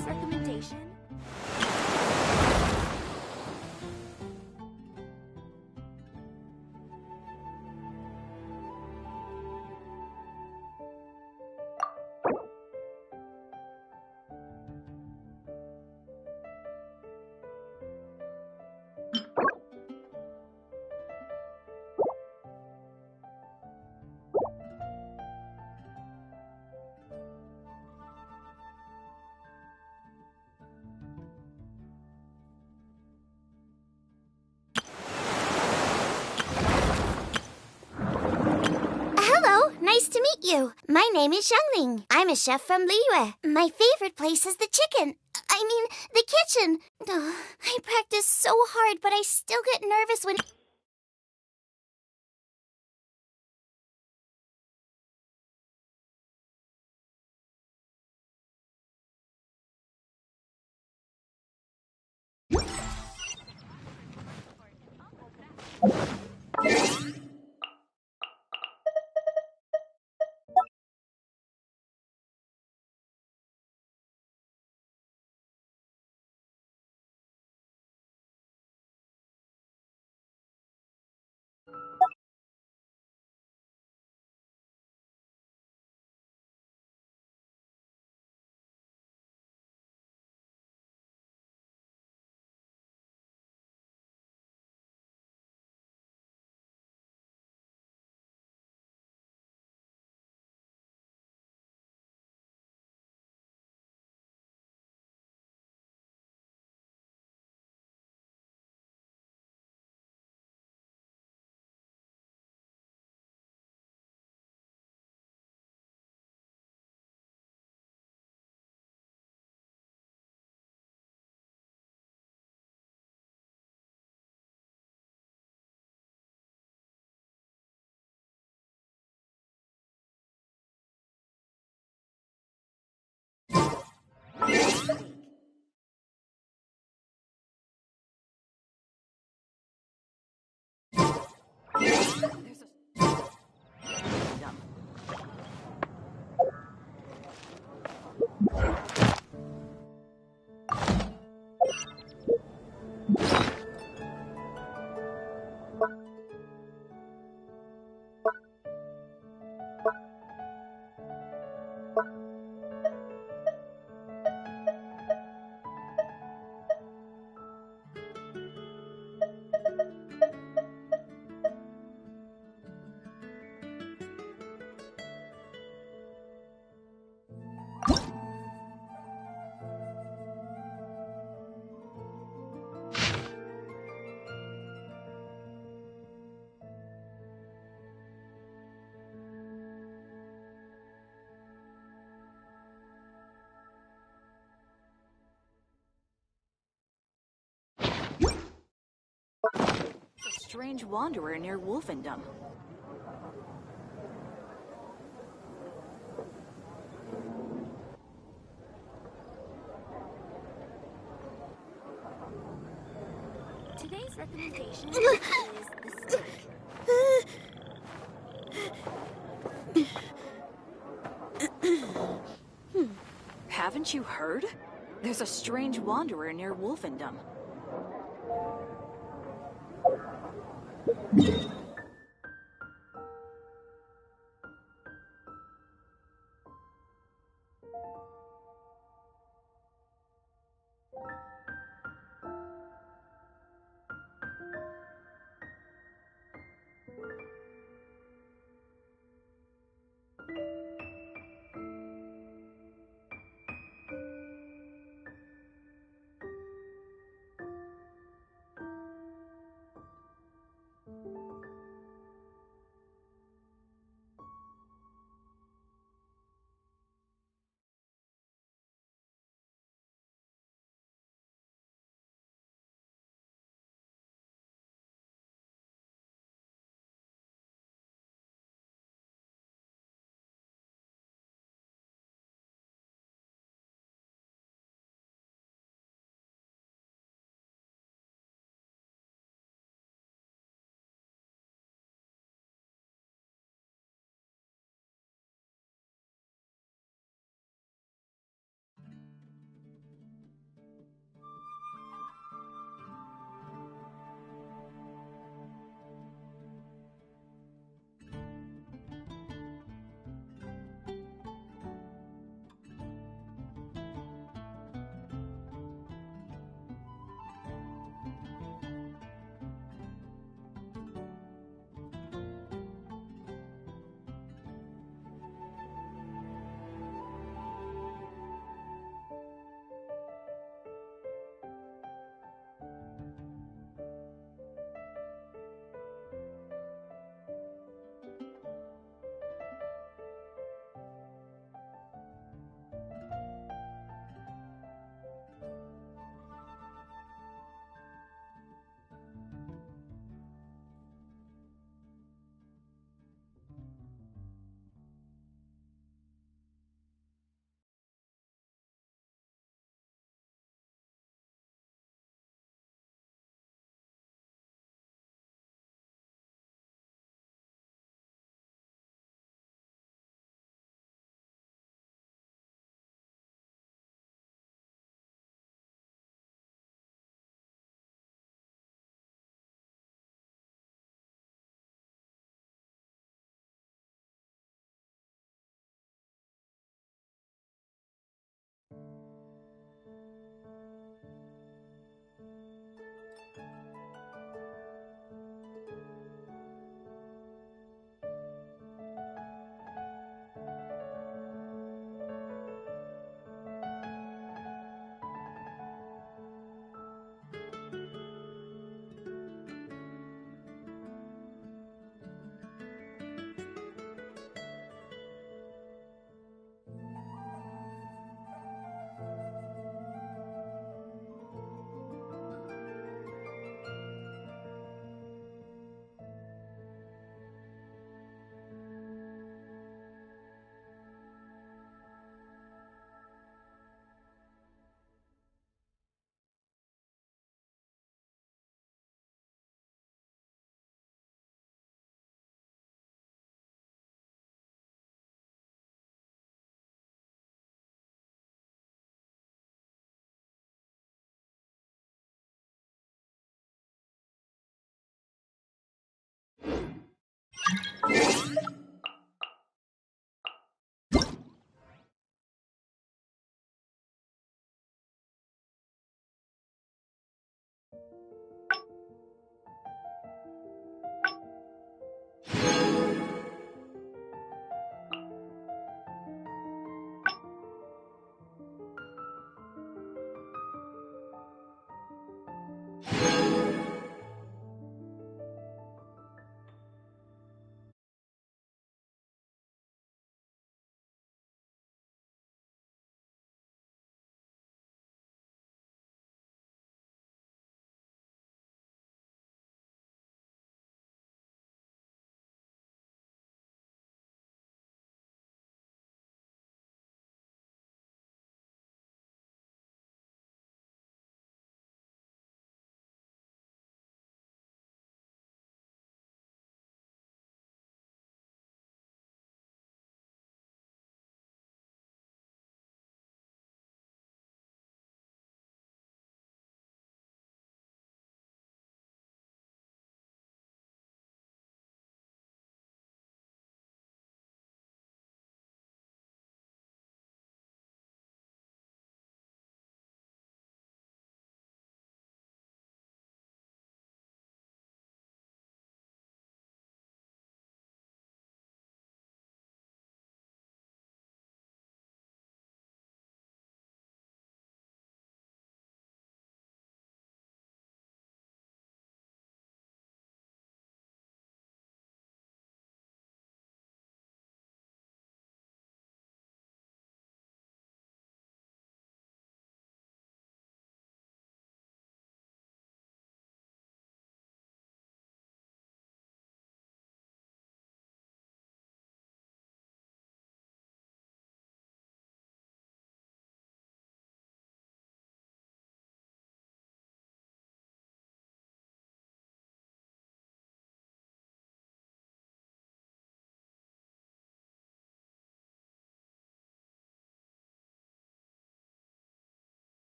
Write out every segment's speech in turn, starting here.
Today's recommendation. Hello, nice to meet you. My name is Xiangling. I'm a chef from Liyue. My favorite place is the the kitchen. I practice so hard, but I still get nervous when... A strange wanderer near Wolfendom. Today's recommendation is the steak. Haven't you heard? There's a strange wanderer near Wolfendom.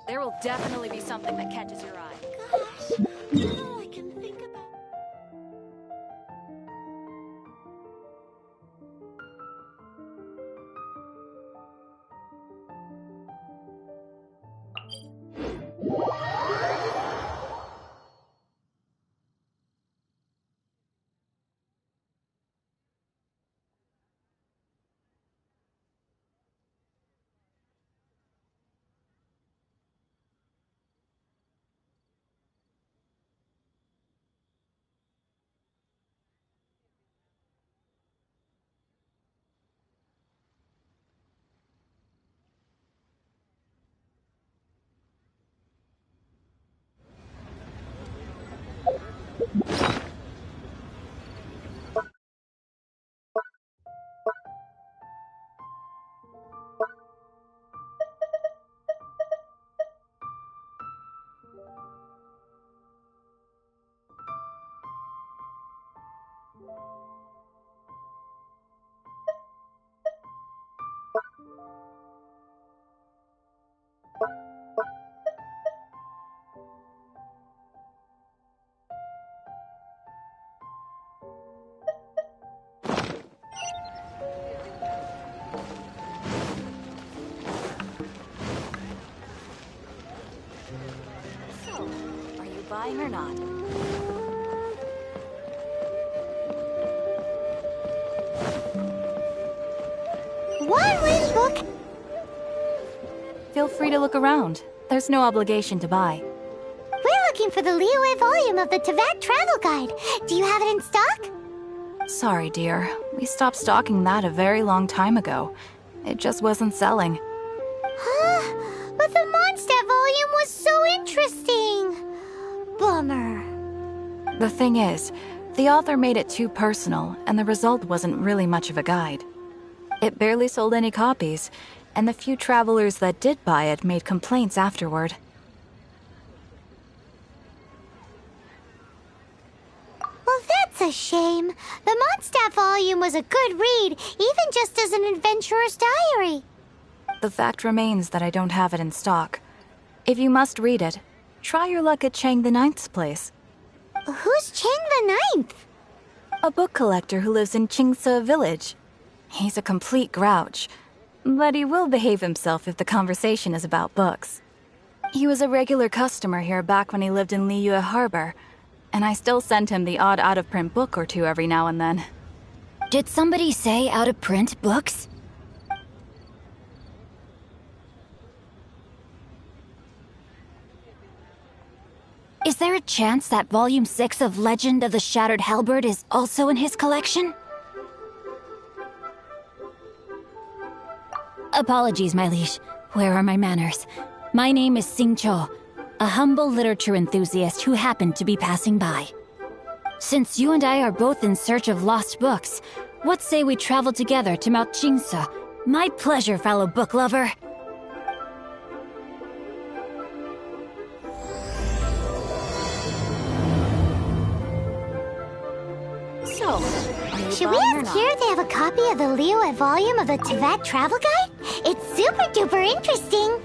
There will definitely be something that catches your eye. Gosh, all I can think about. So, are you buying or not? One book. Feel free to look around. There's no obligation to buy. We're looking for the Liyue volume of the Teyvat Travel Guide. Do you have it in stock? Sorry, dear. We stopped stocking that a very long time ago. It just wasn't selling. But the Mondstadt volume was so interesting. Bummer. The thing is, the author made it too personal, and the result wasn't really much of a guide. It barely sold any copies, and the few travelers that did buy it made complaints afterward. Well, that's a shame. The Mondstadt volume was a good read, even just as an adventurer's diary. The fact remains that I don't have it in stock. If you must read it, try your luck at Chang the Ninth's place. Who's Chang the Ninth? A book collector who lives in Qingce village. He's a complete grouch, but he will behave himself if the conversation is about books. He was a regular customer here back when he lived in Liyue Harbor, and I still send him the odd out-of-print book or two every now and then. Did somebody say out-of-print books? Is there a chance that Volume 6 of Legend of the Shattered Halberd is also in his collection? Apologies, my liege. Where are my manners? My name is Xingqiu, a humble literature enthusiast who happened to be passing by. Since you and I are both in search of lost books, what say we travel together to Mount Qingce? My pleasure, fellow book lover. So, are you Should we buying or ask not? here if they have a copy of the Liyue volume of the Teyvat Travel Guide? It's super duper interesting.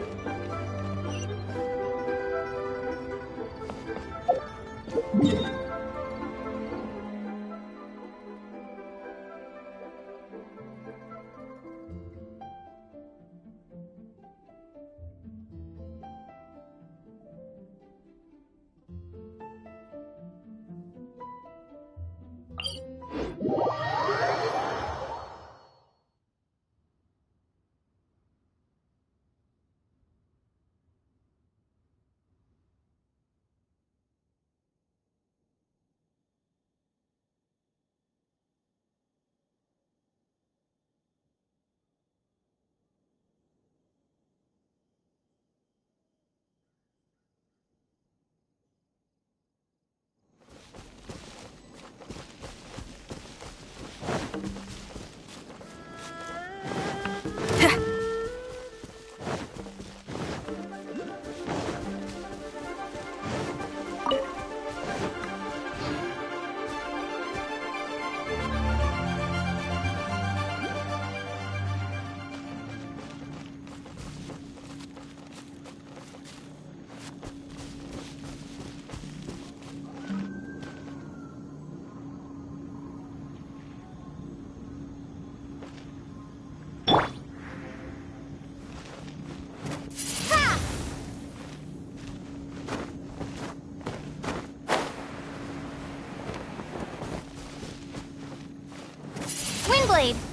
Keyblade.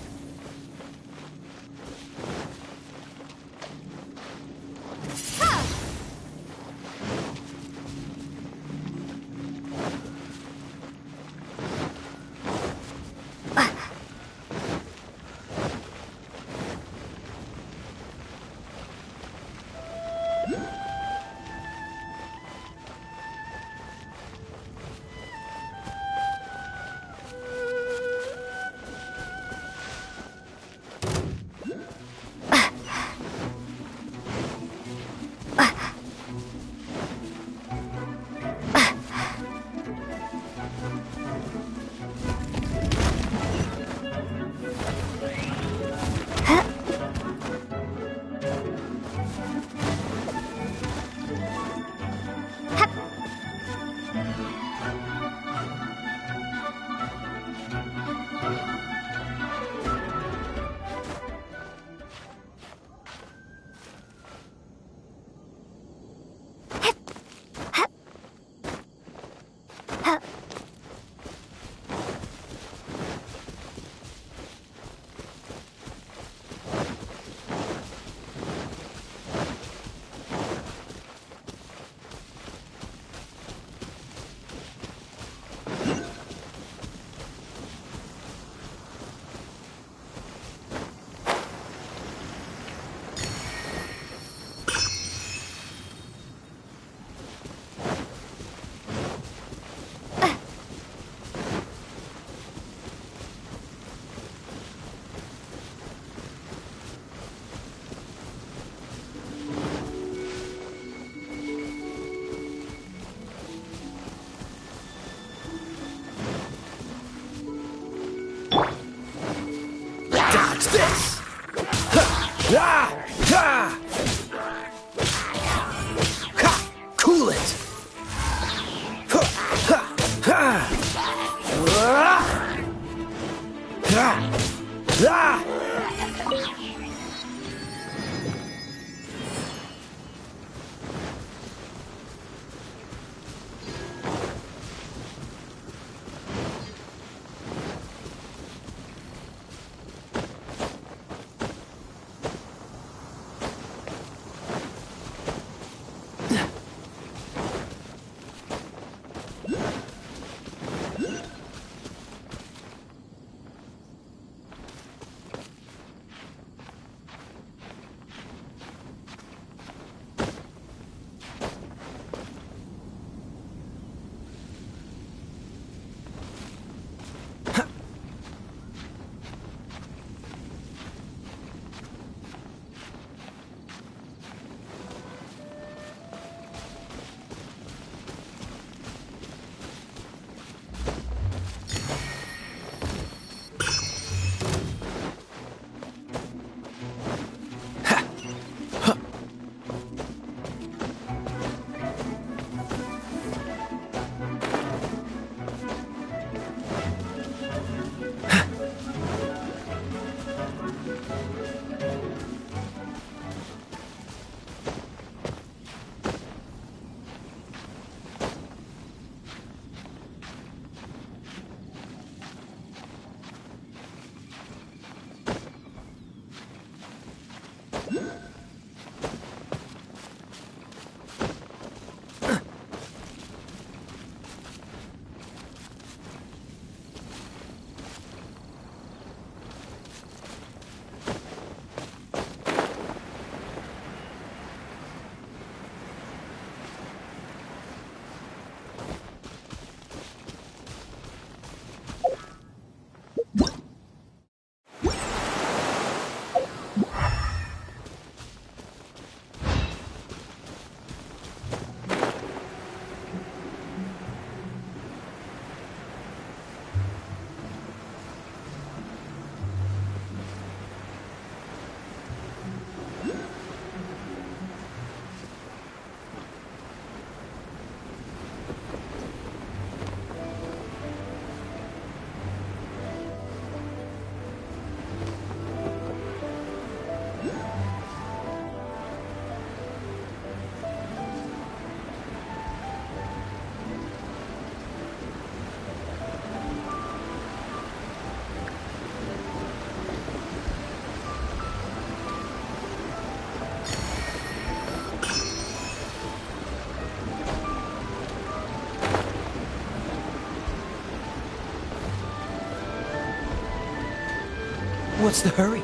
What's the hurry?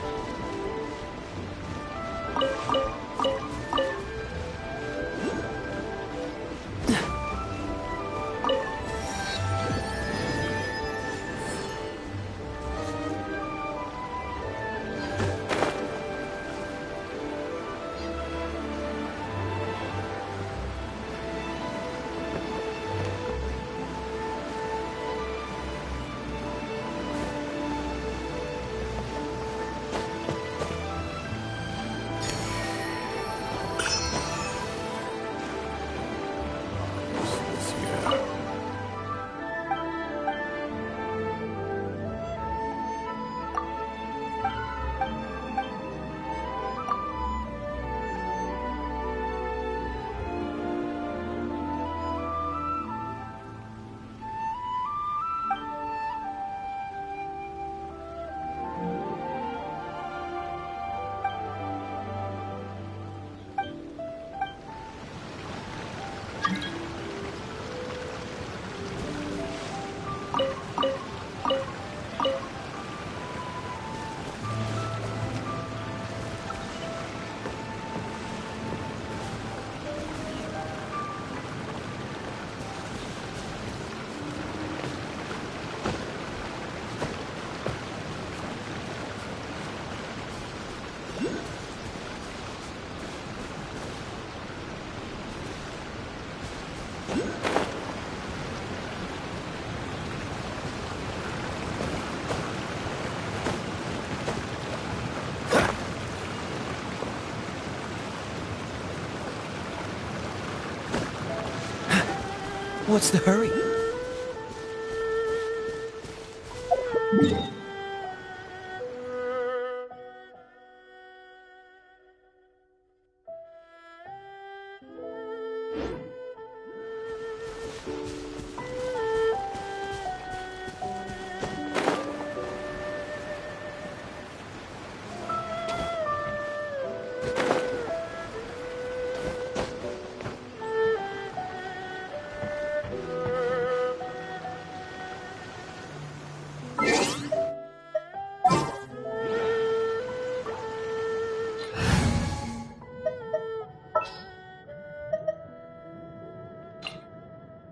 What's the hurry?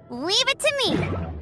Leave it to me!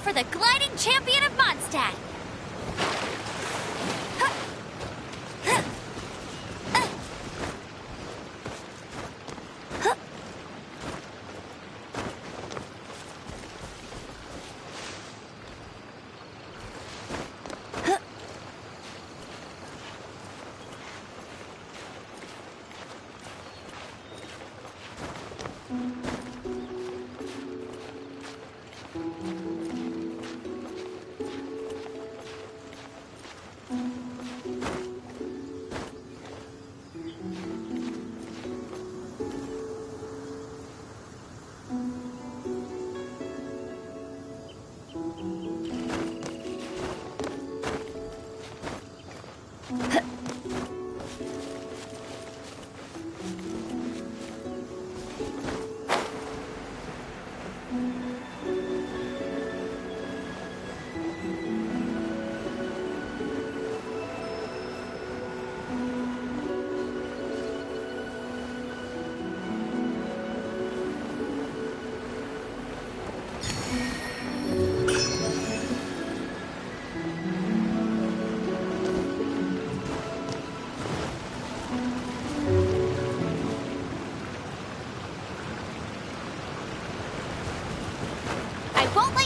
For the gliding champion of Mondstadt!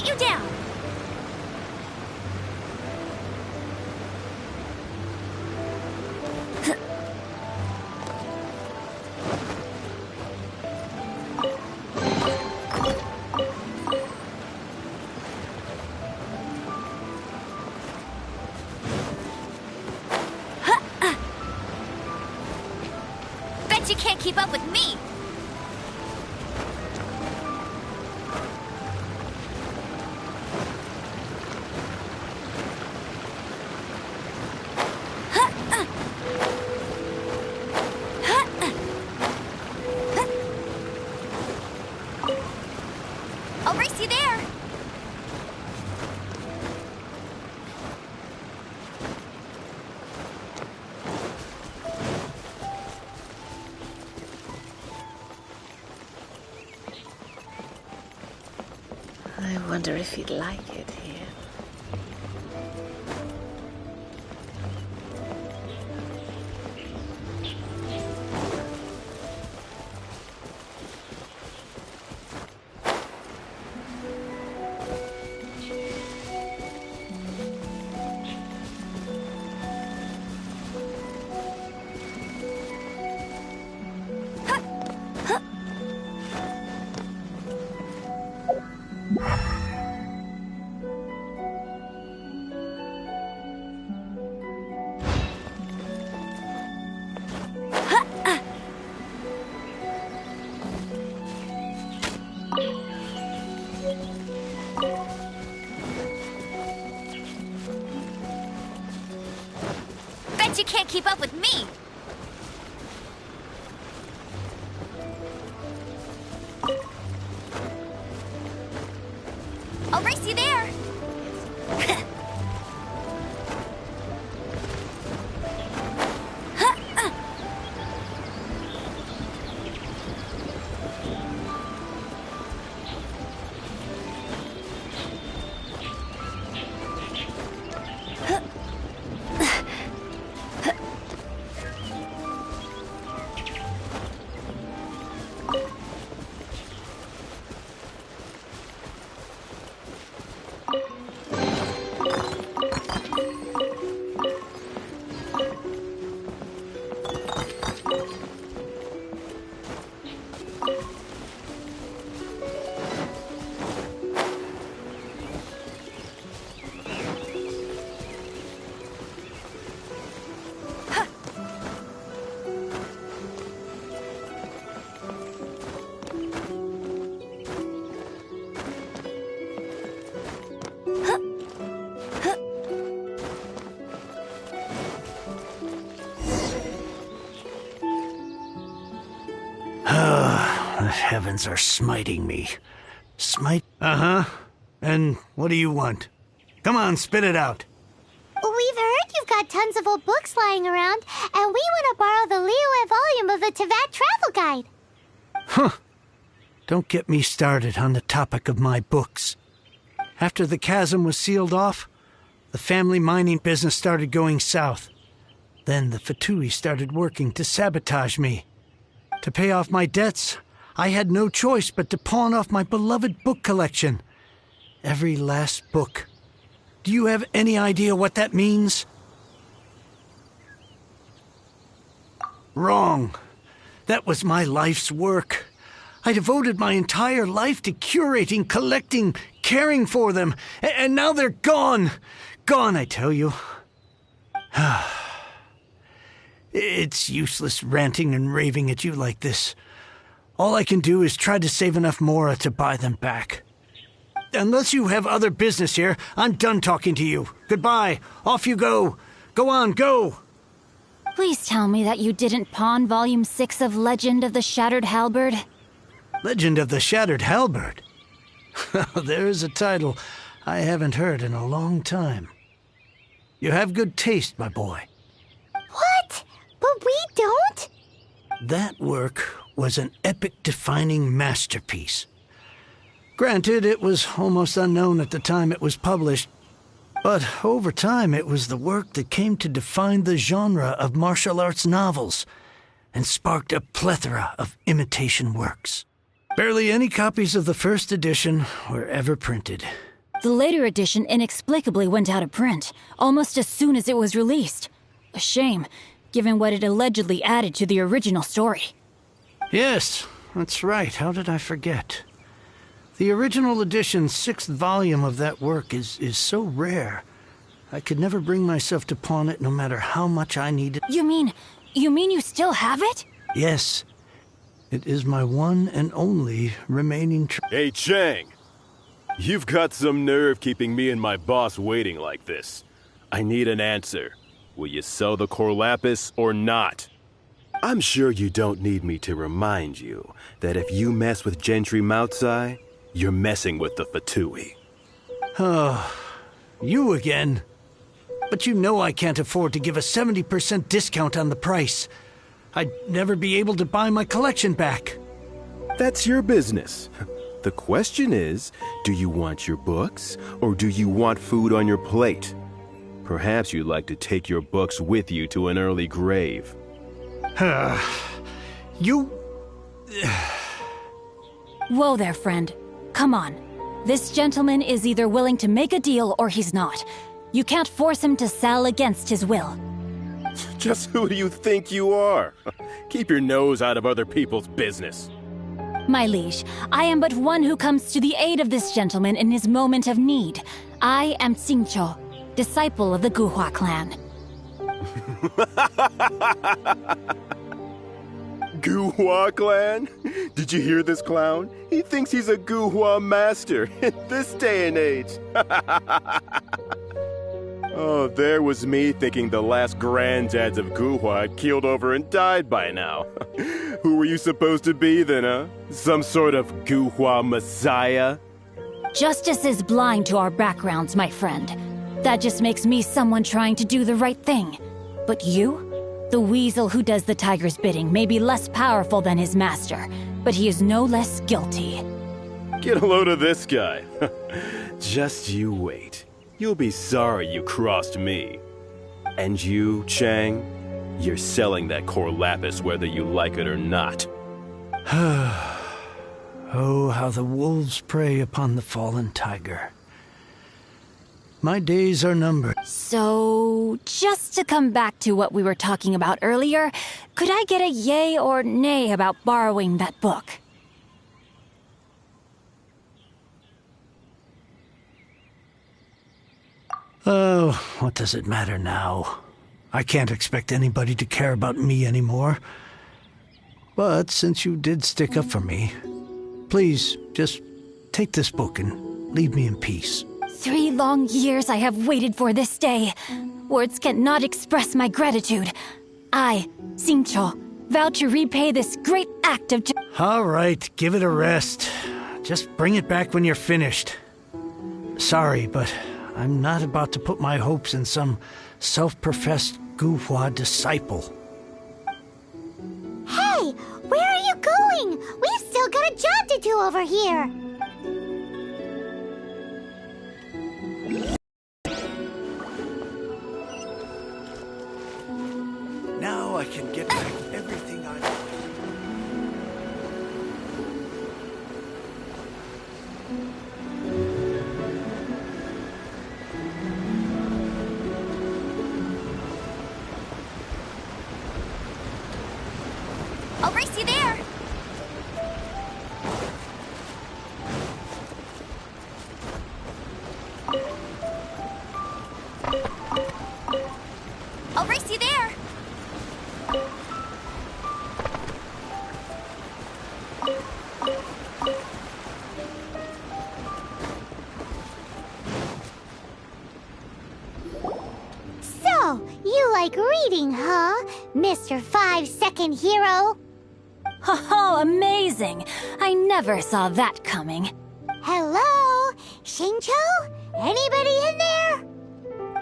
get you down! Bet you can't keep up with me! I'll race you there! I wonder if he'd like it here. Bet you can't keep up with me! I'll race you there! The heavens are smiting me. Smite? Uh-huh. And what do you want? Come on, spit it out. We've heard you've got tons of old books lying around, and we want to borrow the Liyue volume of the Teyvat Travel Guide. Huh. Don't get me started on the topic of my books. After the chasm was sealed off, the family mining business started going south. Then the Fatui started working to sabotage me. To pay off my debts, I had no choice but to pawn off my beloved book collection. Every last book. Do you have any idea what that means? Wrong. That was my life's work. I devoted my entire life to curating, collecting, caring for them, and now they're gone. Gone, I tell you. It's useless ranting and raving at you like this. All I can do is try to save enough Mora to buy them back. Unless you have other business here, I'm done talking to you. Goodbye. Off you go. Go on, go. Please tell me that you didn't pawn Volume 6 of Legend of the Shattered Halberd. Legend of the Shattered Halberd? There's a title I haven't heard in a long time. You have good taste, my boy. What? But we don't? That work was an epic-defining masterpiece. Granted, it was almost unknown at the time it was published, but over time it was the work that came to define the genre of martial arts novels and sparked a plethora of imitation works. Barely any copies of the first edition were ever printed. The later edition inexplicably went out of print, almost as soon as it was released. A shame, given what it allegedly added to the original story. Yes, that's right. How did I forget? The original edition's 6th volume of that work is so rare. I could never bring myself to pawn it no matter how much I needed. You mean you still have it? Yes. It is my one and only remaining Hey, Chang! You've got some nerve keeping me and my boss waiting like this. I need an answer. Will you sell the core lapis or not? I'm sure you don't need me to remind you that if you mess with Gentry Moutsai, you're messing with the Fatui. Oh, you again. But you know I can't afford to give a 70% discount on the price. I'd never be able to buy my collection back. That's your business. The question is, do you want your books, or do you want food on your plate? Perhaps you'd like to take your books with you to an early grave. You... Whoa there, friend. Come on. This gentleman is either willing to make a deal or he's not. You can't force him to sell against his will. Just who do you think you are? Keep your nose out of other people's business. My liege, I am but one who comes to the aid of this gentleman in his moment of need. I am Xingqiu, disciple of the Guhua clan. Guhua clan? Did you hear this clown? He thinks he's a Guhua master in this day and age. Oh, there was me thinking the last granddads of Guhua had keeled over and died by now. Who were you supposed to be then, huh? Some sort of Guhua messiah? Justice is blind to our backgrounds, my friend. That just makes me someone trying to do the right thing. But you? The weasel who does the tiger's bidding may be less powerful than his master, but he is no less guilty. Get a load of this guy. Just you wait. You'll be sorry you crossed me. And you, Chang, you're selling that core lapis whether you like it or not. Oh, how the wolves prey upon the fallen tiger. My days are numbered. So, just to come back to what we were talking about earlier, could I get a yay or nay about borrowing that book? Oh, what does it matter now? I can't expect anybody to care about me anymore. But since you did stick up for me, please, just take this book and leave me in peace. 3 long years I have waited for this day. Words cannot express my gratitude. I, Xingqiu, vow to repay this great act of... All right, give it a rest. Just bring it back when you're finished. Sorry, but I'm not about to put my hopes in some self-professed Guhua disciple. Hey, where are you going? We've still got a job to do over here. Now I can get back everything I want. I'll race you there. I'll race you there. So, you like reading, huh, Mr. 5-second hero? Oh, amazing! I never saw that coming. Hello? Xingqiu? Anybody in there?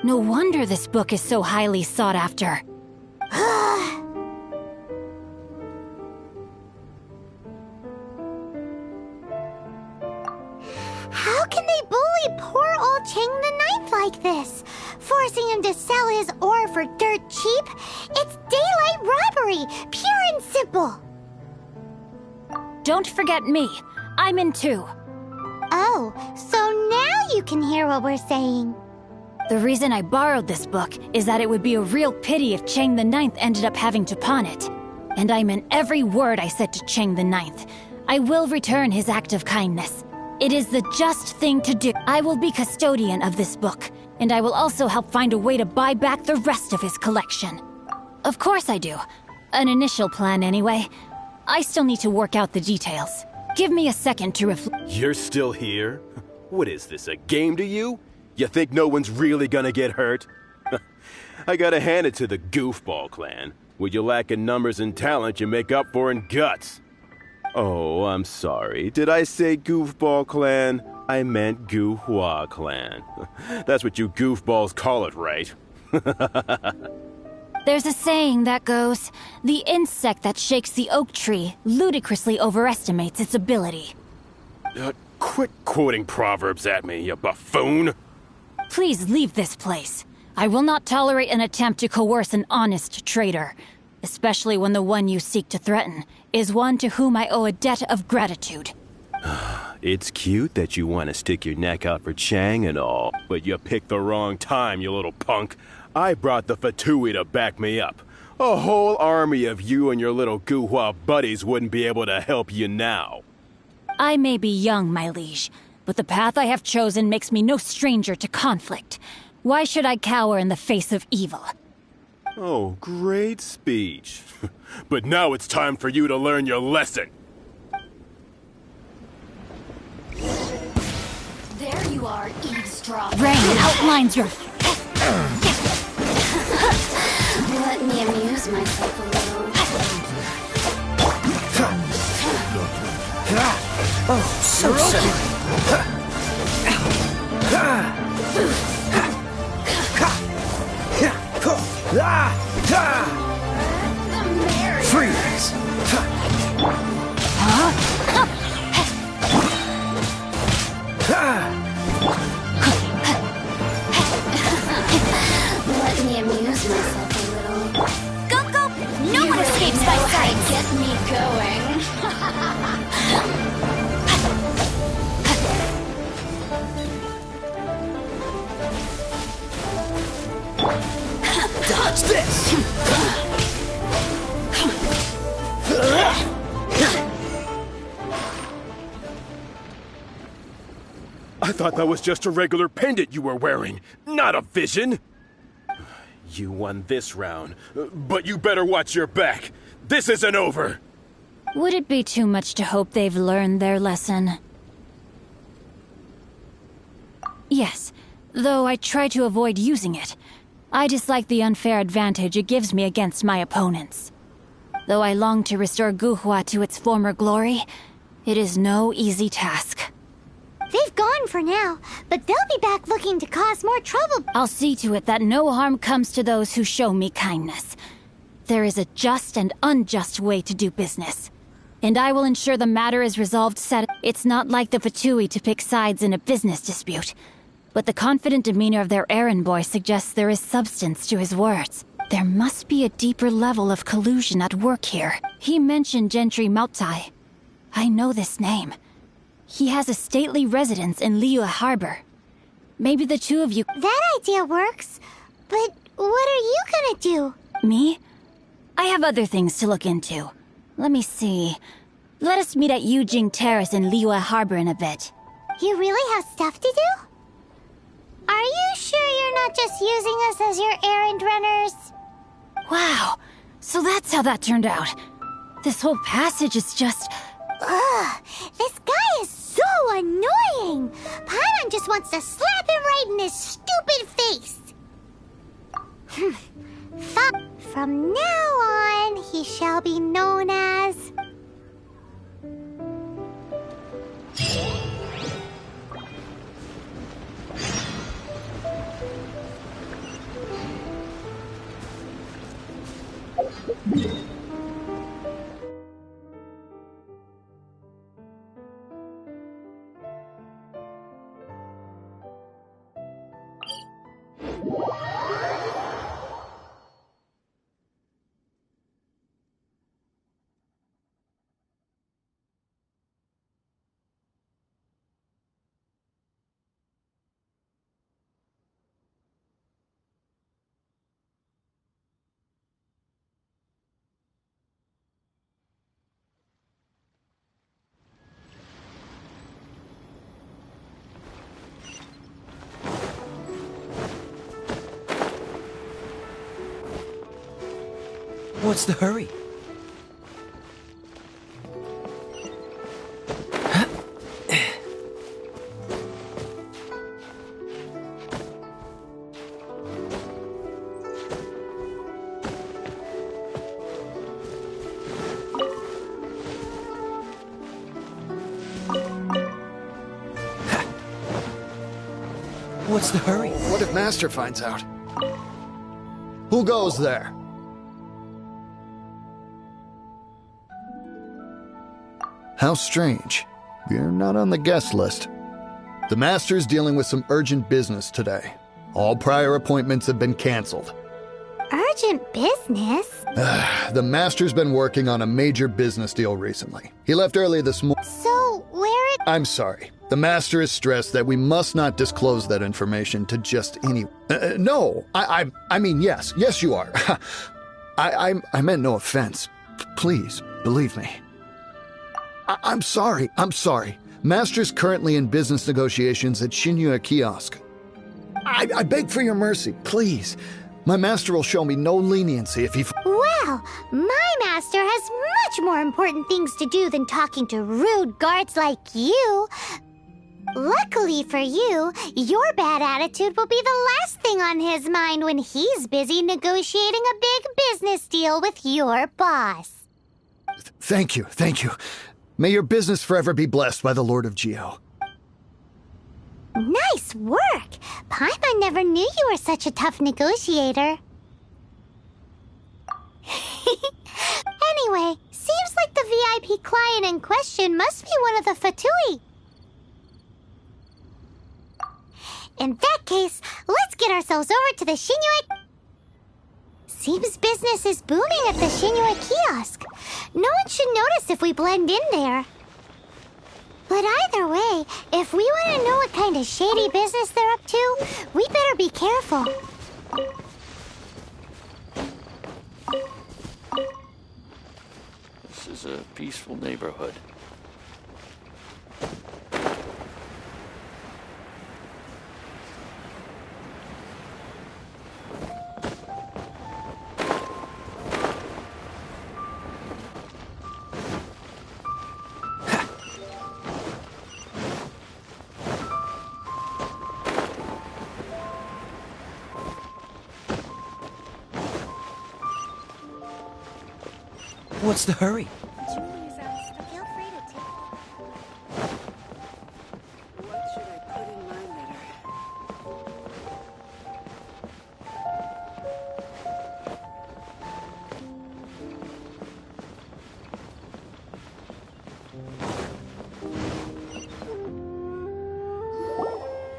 No wonder this book is so highly sought after. How can they bully poor old Chang the Ninth like this? Forcing him to sell his ore for dirt cheap? It's daylight robbery, pure and simple. Don't forget me. I'm in too. Oh, so now you can hear what we're saying. The reason I borrowed this book is that it would be a real pity if Chang the Ninth ended up having to pawn it. And I meant every word I said to Chang the Ninth. I will return his act of kindness. It is the just thing to do. I will be custodian of this book, and I will also help find a way to buy back the rest of his collection. Of course I do. An initial plan anyway. I still need to work out the details. Give me a second to reflect. You're still here? What is this, a game to you? You think no one's really gonna get hurt? I gotta hand it to the Goofball clan. What you lack in numbers and talent, you make up for in guts. Oh, I'm sorry. Did I say Goofball clan? I meant Guhua clan. That's what you goofballs call it, right? There's a saying that goes, the insect that shakes the oak tree ludicrously overestimates its ability. Quit quoting proverbs at me, you buffoon! Please leave this place. I will not tolerate an attempt to coerce an honest trader, especially when the one you seek to threaten is one to whom I owe a debt of gratitude. It's cute that you want to stick your neck out for Chang and all, but you picked the wrong time, you little punk. I brought the Fatui to back me up. A whole army of you and your little Guhua buddies wouldn't be able to help you now. I may be young, my liege, but the path I have chosen makes me no stranger to conflict. Why should I cower in the face of evil? Oh, great speech. But now it's time for you to learn your lesson. There you are, eavesdropper. Rain outlines your... Let me amuse myself a little. Oh, so silly. Freeze! Let me amuse myself a little. Go, go! No one escapes my sight! Get me going. Dodge this! I thought that was just a regular pendant you were wearing, not a vision. You won this round, but you better watch your back. This isn't over. Would it be too much to hope they've learned their lesson? Yes, though I try to avoid using it. I dislike the unfair advantage it gives me against my opponents. Though I long to restore Guhua to its former glory, it is no easy task. They've gone for now, but they'll be back looking to cause more trouble. I'll see to it that no harm comes to those who show me kindness. There is a just and unjust way to do business. And I will ensure the matter is resolved It's not like the Fatui to pick sides in a business dispute. But the confident demeanor of their errand boy suggests there is substance to his words. There must be a deeper level of collusion at work here. He mentioned Gentry Mautai. I know this name. He has a stately residence in Liyue Harbor. Maybe the two of you... That idea works, but what are you gonna do? Me? I have other things to look into. Let me see. Let us meet at Yujing Terrace in Liyue Harbor in a bit. You really have stuff to do? Are you sure you're not just using us as your errand runners? Wow, so that's how that turned out. This whole passage is just... Ugh, this guy is so annoying! Paimon just wants to slap him right in his stupid face! From now on, he shall be known as... What's the hurry? What's the hurry? What if Master finds out? Who goes there? How strange. You're not on the guest list. The Master's dealing with some urgent business today. All prior appointments have been canceled. Urgent business? The Master's been working on a major business deal recently. He left early this morning. So, where it... I'm sorry. The Master has stressed that we must not disclose that information to just any... no, I mean, yes. Yes, you are. I meant no offense. Please, believe me. I'm sorry. Master's currently in business negotiations at Shinyue Kiosk. I beg for your mercy, please. My master will show me no leniency if he... Well, my master has much more important things to do than talking to rude guards like you. Luckily for you, your bad attitude will be the last thing on his mind when he's busy negotiating a big business deal with your boss. Thank you. May your business forever be blessed by the Lord of Geo. Nice work! Paimon never knew you were such a tough negotiator. Anyway, seems like the VIP client in question must be one of the Fatui. In that case, let's get ourselves over to the Shinyue... Seems business is booming at the Shinyue Kiosk. No one should notice if we blend in there. But either way, if we want to know what kind of shady business they're up to, we better be careful. This is a peaceful neighborhood. What's the hurry? Julie's asked. Feel free to take it. What should I put in my letter?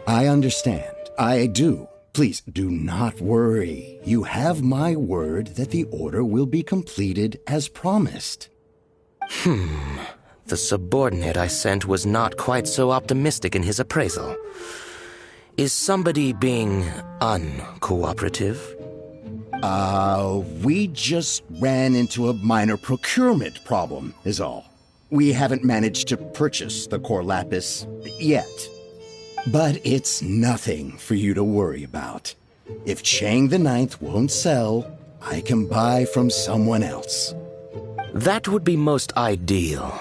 I understand. I do. Please do not worry. You have my word that the order will be completed as promised. The subordinate I sent was not quite so optimistic in his appraisal. Is somebody being uncooperative? We just ran into a minor procurement problem, is all. We haven't managed to purchase the core lapis yet. But it's nothing for you to worry about. If Chang the Ninth won't sell, I can buy from someone else. That would be most ideal.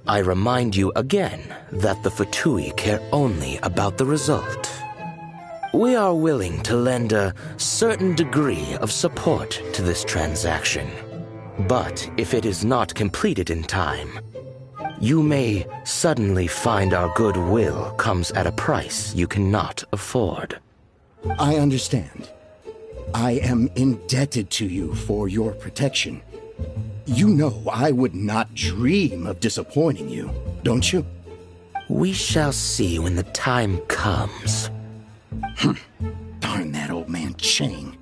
I remind you again that the Fatui care only about the result. We are willing to lend a certain degree of support to this transaction. But if it is not completed in time, you may suddenly find our goodwill comes at a price you cannot afford. I understand. I am indebted to you for your protection. You know I would not dream of disappointing you, don't you? We shall see when the time comes. Darn that old man Chang.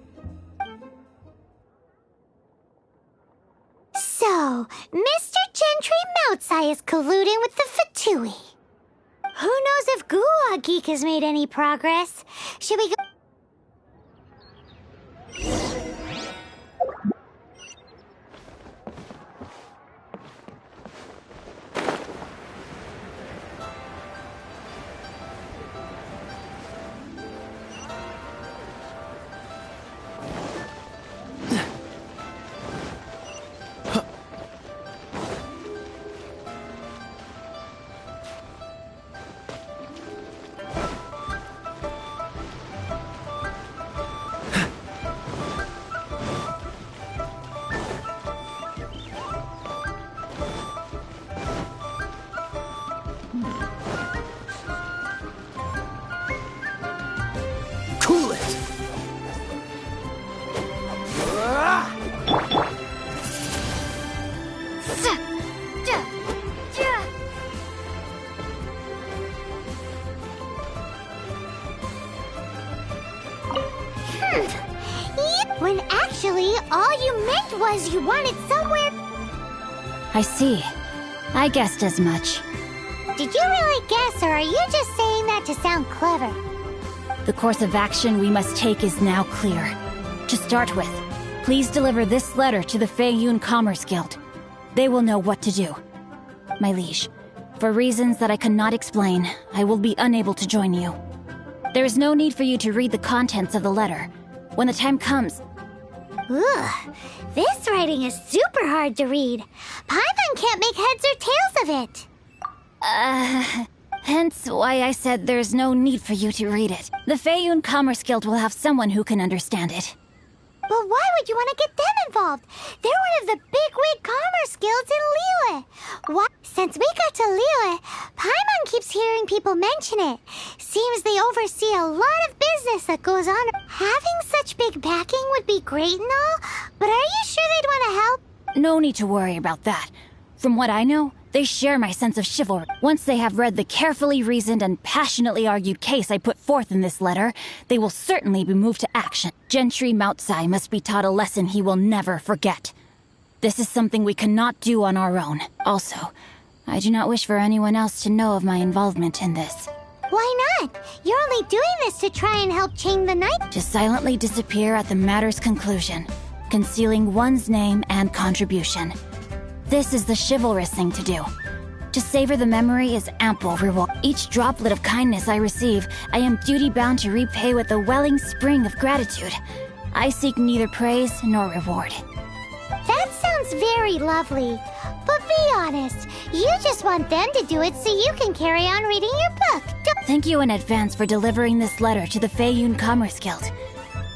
So, Mr. Gentry Moutsai is colluding with the Fatui. Who knows if Guwa Geek has made any progress? Should we go... when actually all you meant was you wanted somewhere... I see. I guessed as much. Did you really guess, or are you just saying that to sound clever? The course of action we must take is now clear. To start with, please deliver this letter to the Feiyun Commerce Guild. They will know what to do. My liege, for reasons that I cannot explain, I will be unable to join you. There is no need for you to read the contents of the letter. When the time comes... Ugh, this writing is super hard to read. Paimon can't make heads or tails of it. Hence why I said there's no need for you to read it. The Feiyun Commerce Guild will have someone who can understand it. But why would you want to get them involved? They're one of the bigwig commerce guilds in Liyue. What? Since we got to Liyue, Paimon keeps hearing people mention it. Seems they oversee a lot of business that goes on. Having such big backing would be great and all, but are you sure they'd want to help? No need to worry about that. From what I know, they share my sense of chivalry. Once they have read the carefully reasoned and passionately argued case I put forth in this letter, they will certainly be moved to action. Gentry Moutsai must be taught a lesson he will never forget. This is something we cannot do on our own. Also, I do not wish for anyone else to know of my involvement in this. Why not? You're only doing this to try and help Chang the Knight. To silently disappear at the matter's conclusion, concealing one's name and contribution. This is the chivalrous thing to do. To savor the memory is ample reward. Each droplet of kindness I receive, I am duty-bound to repay with a welling spring of gratitude. I seek neither praise nor reward. That sounds very lovely. But be honest, you just want them to do it so you can carry on reading your book. Thank you in advance for delivering this letter to the Feiyun Commerce Guild.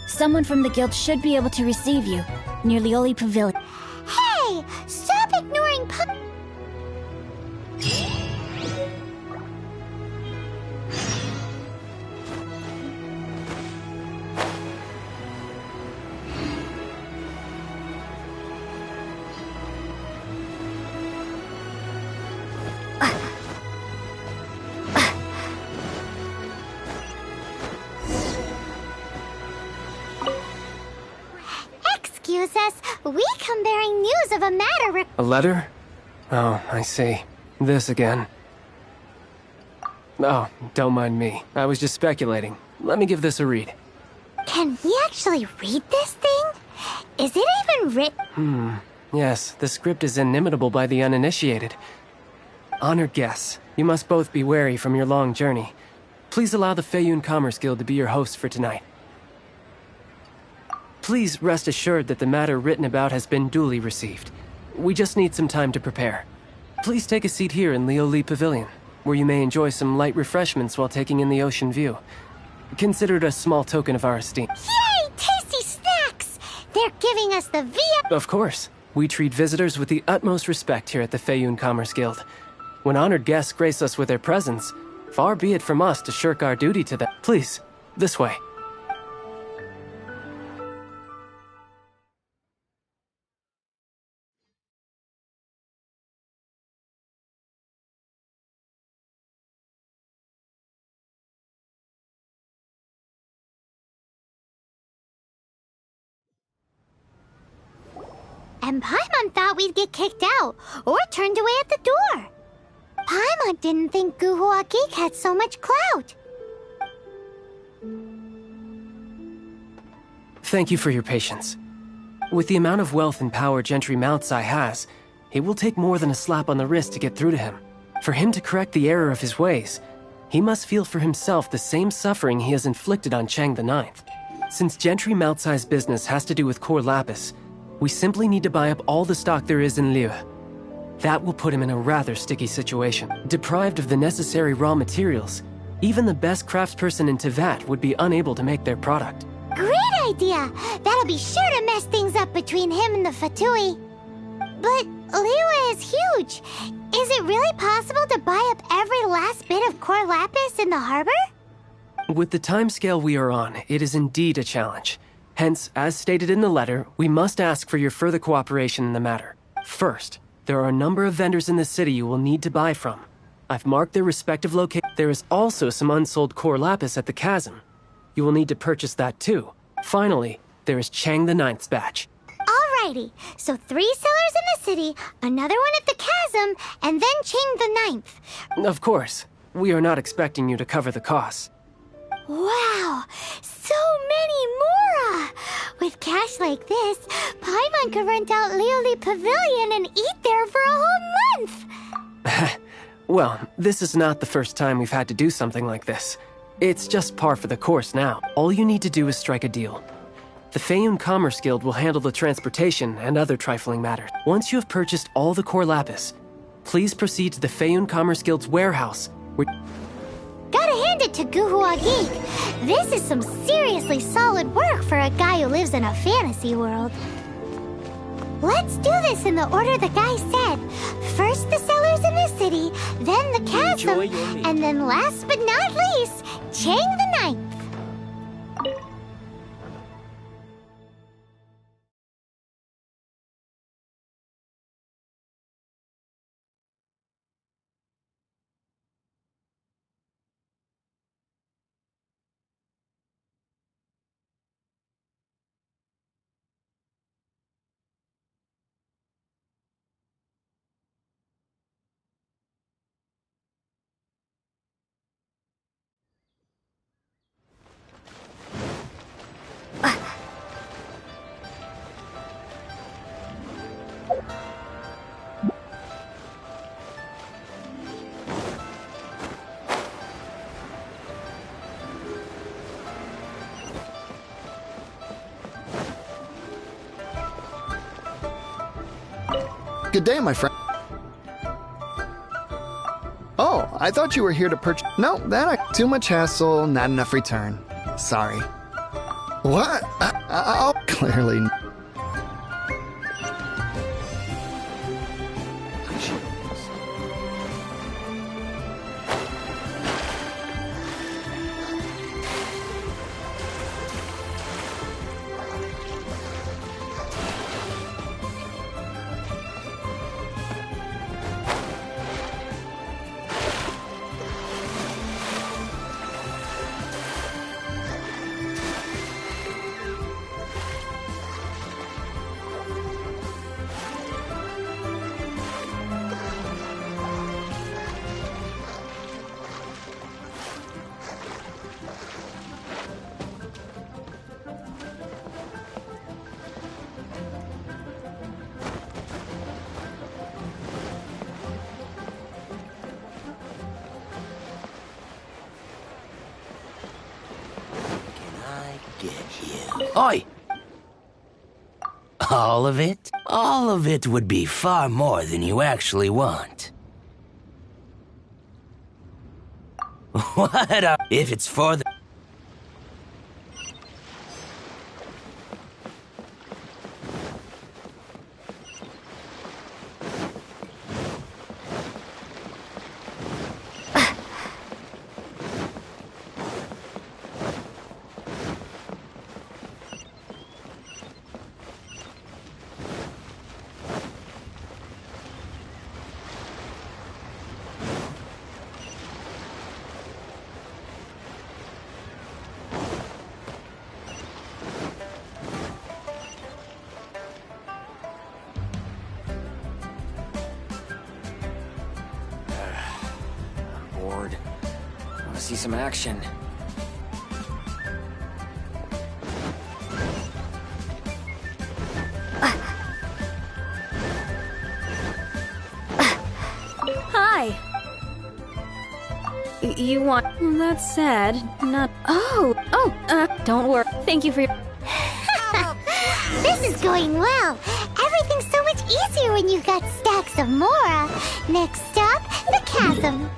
Someone from the guild should be able to receive you near Lioli Pavilion. Hey! Stop ignoring Excuse us, we come bearing news of a matter A letter? Oh, I see. This again. Oh, don't mind me. I was just speculating. Let me give this a read. Can we actually read this thing? Is it even written? Yes, the script is inimitable by the uninitiated. Honored guests, you must both be wary from your long journey. Please allow the Feiyun Commerce Guild to be your host for tonight. Please rest assured that the matter written about has been duly received. We just need some time to prepare. Please take a seat here in Lioli Pavilion, where you may enjoy some light refreshments while taking in the ocean view. Consider it a small token of our esteem. Yay! Tasty snacks! They're giving us the VIP... Of course. We treat visitors with the utmost respect here at the Feiyun Commerce Guild. When honored guests grace us with their presence, far be it from us to shirk our duty to them. Please, this way. And Paimon thought we'd get kicked out, or turned away at the door. Paimon didn't think Guhua Geek had so much clout. Thank you for your patience. With the amount of wealth and power Gentry Moutsai has, it will take more than a slap on the wrist to get through to him. For him to correct the error of his ways, he must feel for himself the same suffering he has inflicted on Chang the Ninth. Since Gentry Moutsai's business has to do with core lapis, we simply need to buy up all the stock there is in Liyue. That will put him in a rather sticky situation. Deprived of the necessary raw materials, even the best craftsperson in Tevat would be unable to make their product. Great idea! That'll be sure to mess things up between him and the Fatui. But Liyue is huge. Is it really possible to buy up every last bit of core lapis in the harbor? With the timescale we are on, it is indeed a challenge. Hence, as stated in the letter, we must ask for your further cooperation in the matter. First, there are a number of vendors in the city you will need to buy from. I've marked their respective locations. There is also some unsold core lapis at the chasm. You will need to purchase that too. Finally, there is Chang the Ninth's batch. Alrighty, so 3 cellars in the city, another one at the chasm, and then Chang the Ninth. Of course, we are not expecting you to cover the costs. Wow, so many Mora! With cash like this, Paimon could rent out Leoli Pavilion and eat there for a whole month! Well, this is not the first time we've had to do something like this. It's just par for the course now. All you need to do is strike a deal. The Feiyun Commerce Guild will handle the transportation and other trifling matters. Once you have purchased all the core lapis, please proceed to the Feiyun Commerce Guild's warehouse, where... Gotta hand it to Guhua Geek. This is some seriously solid work for a guy who lives in a fantasy world. Let's do this in the order the guy said. First the cellars in the city, then the chasm, and then last but not least, Chang the Ninth. Good day, my friend. Oh, I thought you were here to purchase. No, too much hassle, not enough return. Sorry. What? I'll clearly. Oi! All of it? All of it would be far more than you actually want. What if it's for the... Bored. I want to see some action. Hi. You want... That's sad. Not... don't worry. Thank you for your... This is going well. Everything's so much easier when you've got stacks of Mora. Next stop, the chasm.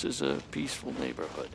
This is a peaceful neighborhood.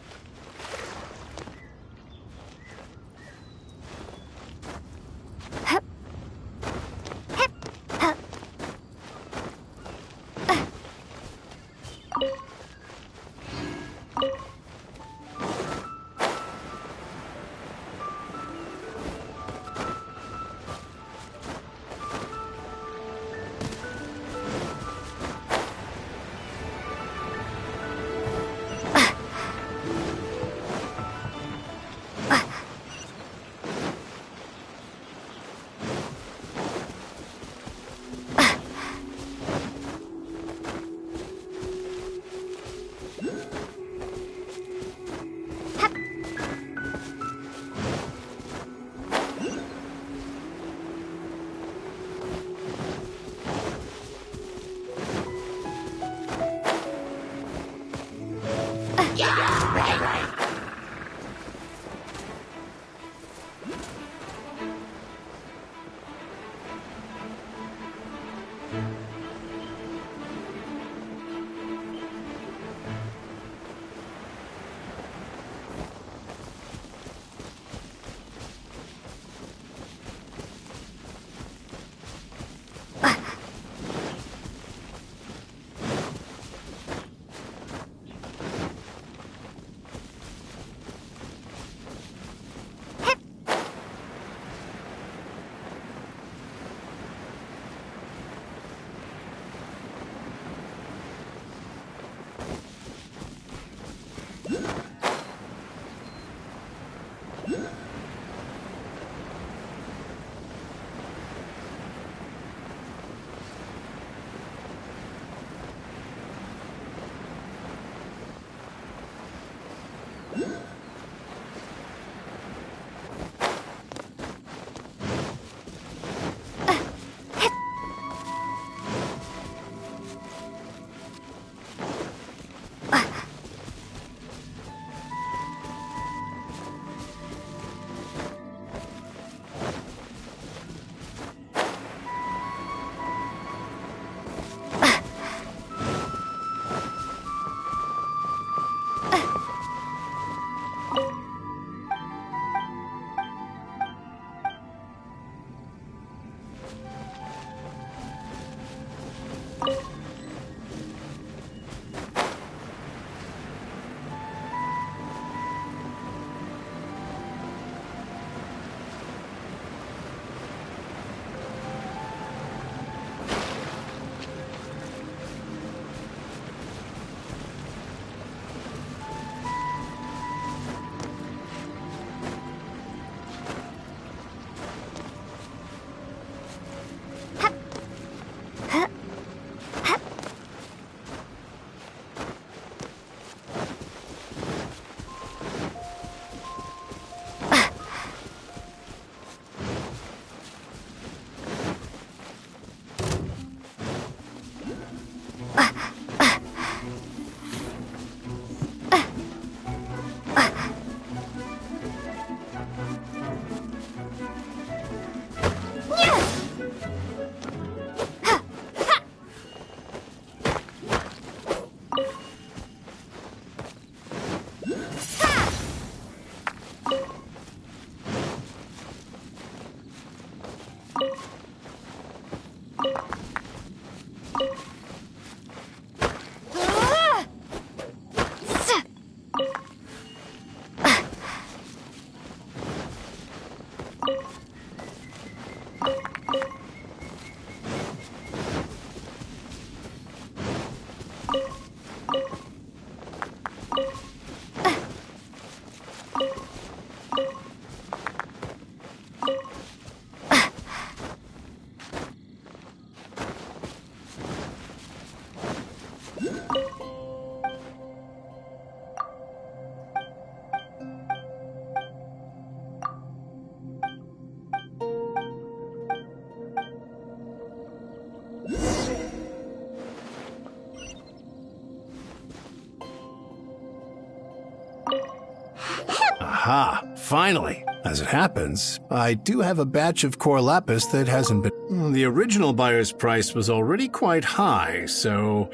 Aha, finally. As it happens, I do have a batch of core lapis that hasn't been... The original buyer's price was already quite high, so...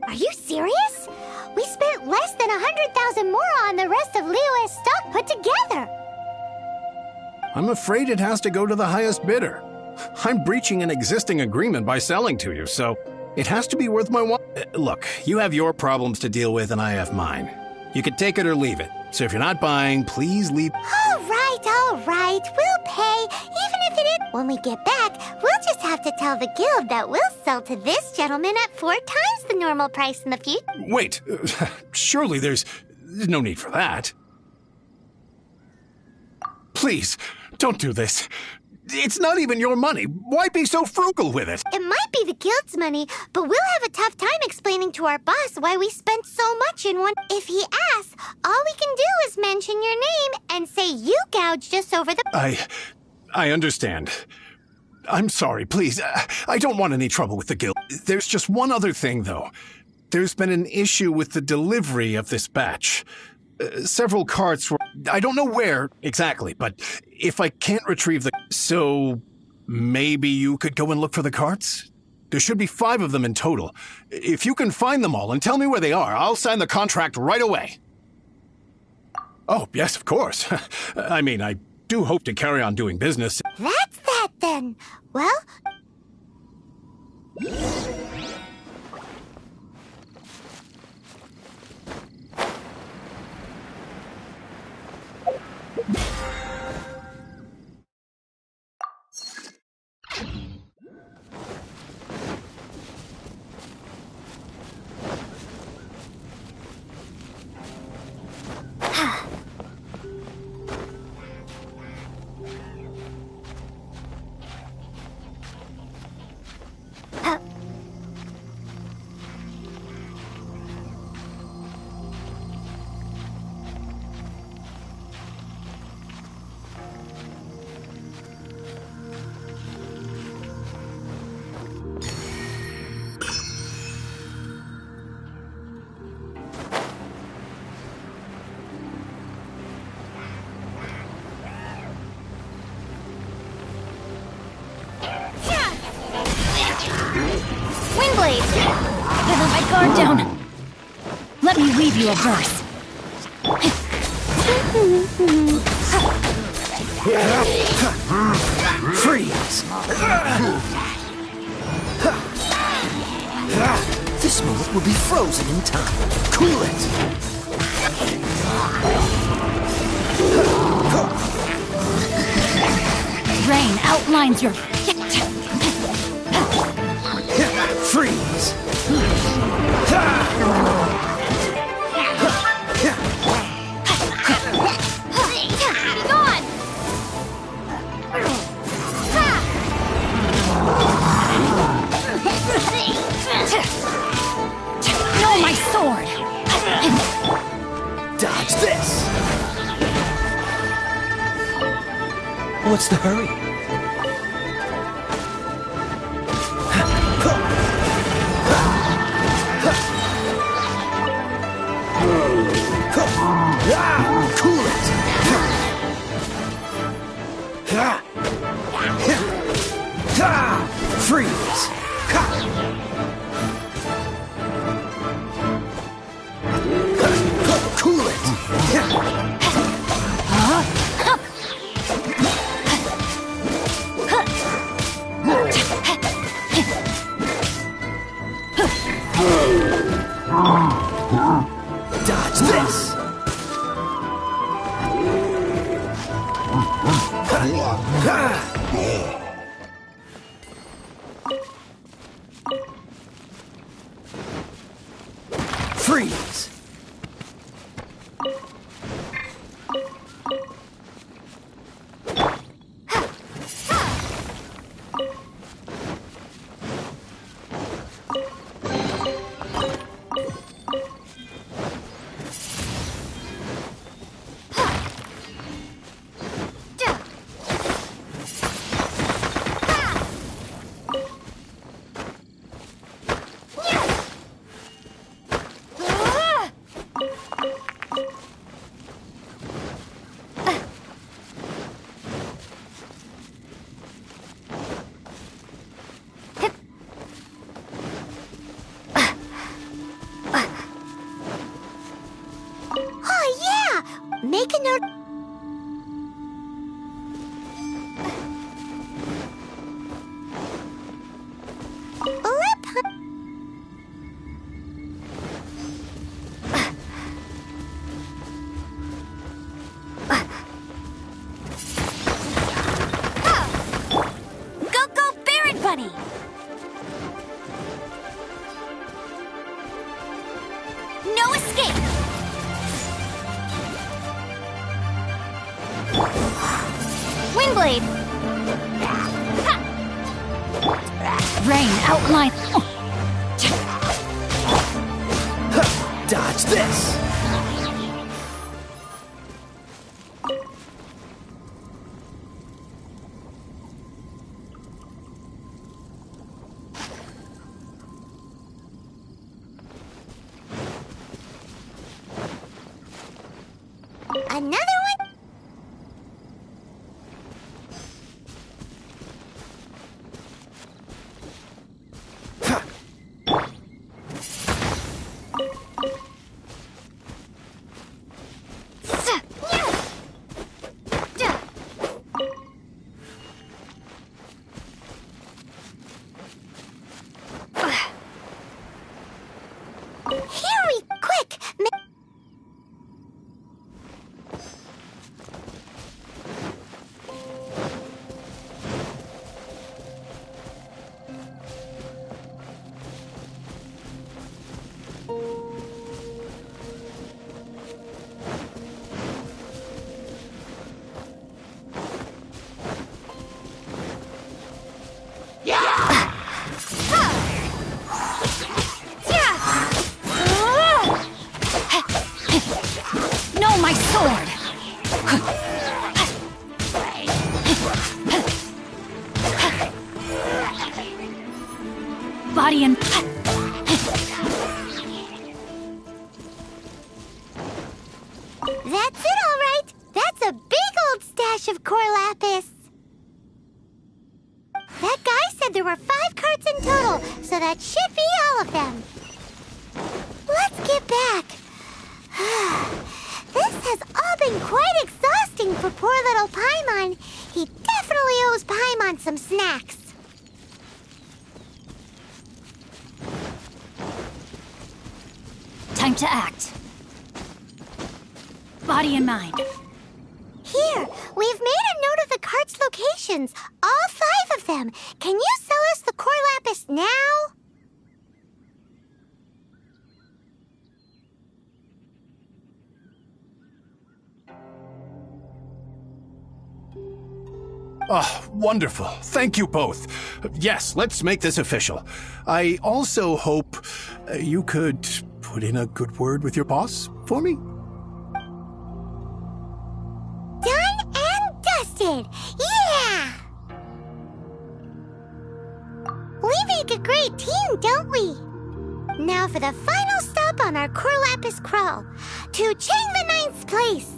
Are you serious? We spent less than 100,000 more on the rest of Liyue's stock put together. I'm afraid it has to go to the highest bidder. I'm breaching an existing agreement by selling to you, so it has to be worth my while. Look, you have your problems to deal with and I have mine. You can take it or leave it. So if you're not buying, please leave. All right. We'll pay, even if it is. When we get back, we'll just have to tell the guild that we'll sell to this gentleman at 4 times the normal price in the future. Wait, surely there's no need for that. Please, don't do this. It's not even your money. Why be so frugal with it? It might be the guild's money, but we'll have a tough time explaining to our boss why we spent so much in one. If he asks, all we can do is mention your name and say you gouged us over the... I understand. I'm sorry, please. I don't want any trouble with the guild. There's just one other thing, though. There's been an issue with the delivery of this batch. Several carts were... I don't know where exactly, but if I can't retrieve the... So, maybe you could go and look for the carts? There should be 5 of them in total. If you can find them all and tell me where they are, I'll sign the contract right away. Oh, yes, of course. I mean, I do hope to carry on doing business. That's that, then. Well... I let my guard down. Let me weave you a verse. Freeze! This move will be frozen in time. Cool it! Rain outlines your... Freeze! No, my sword! Dodge this! What's the hurry? Cool it! Freeze! Cool it! Dodge this! Freeze! Make a note. No escape! Windblade! Rain outline. Dodge this! Another one? Hurry, quick! No, my sword! Body and... That's it, all right. That's a big old stash of core lapis. That guy said there were 5 carts in total, so that should be all of them. Let's get back. This has all been quite exhausting for poor little Paimon. He definitely owes Paimon some snacks. Time to act. Body and mind. Here, we've made a note of the cart's locations. All 5 of them. Can you sell us the core lapis now? Oh, wonderful. Thank you both. Yes, let's make this official. I also hope you could put in a good word with your boss for me. Done and dusted. Yeah! We make a great team, don't we? Now for the final stop on our core lapis crawl. To Chang the Ninth's place.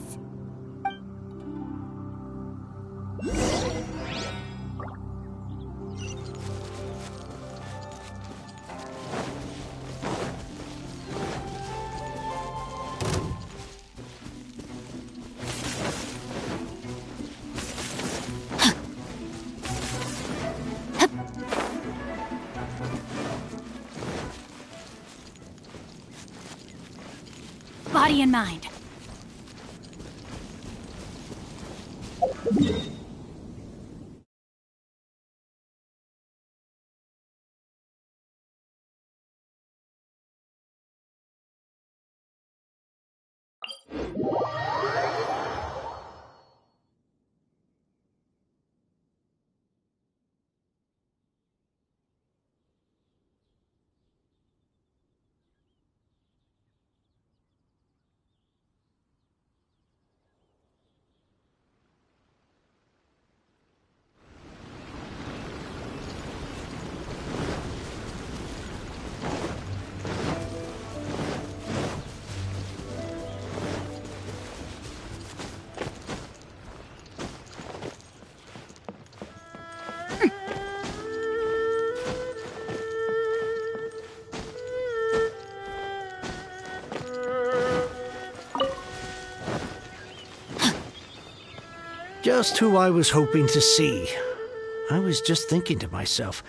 Body and mind. Just who I was hoping to see. I was just thinking to myself,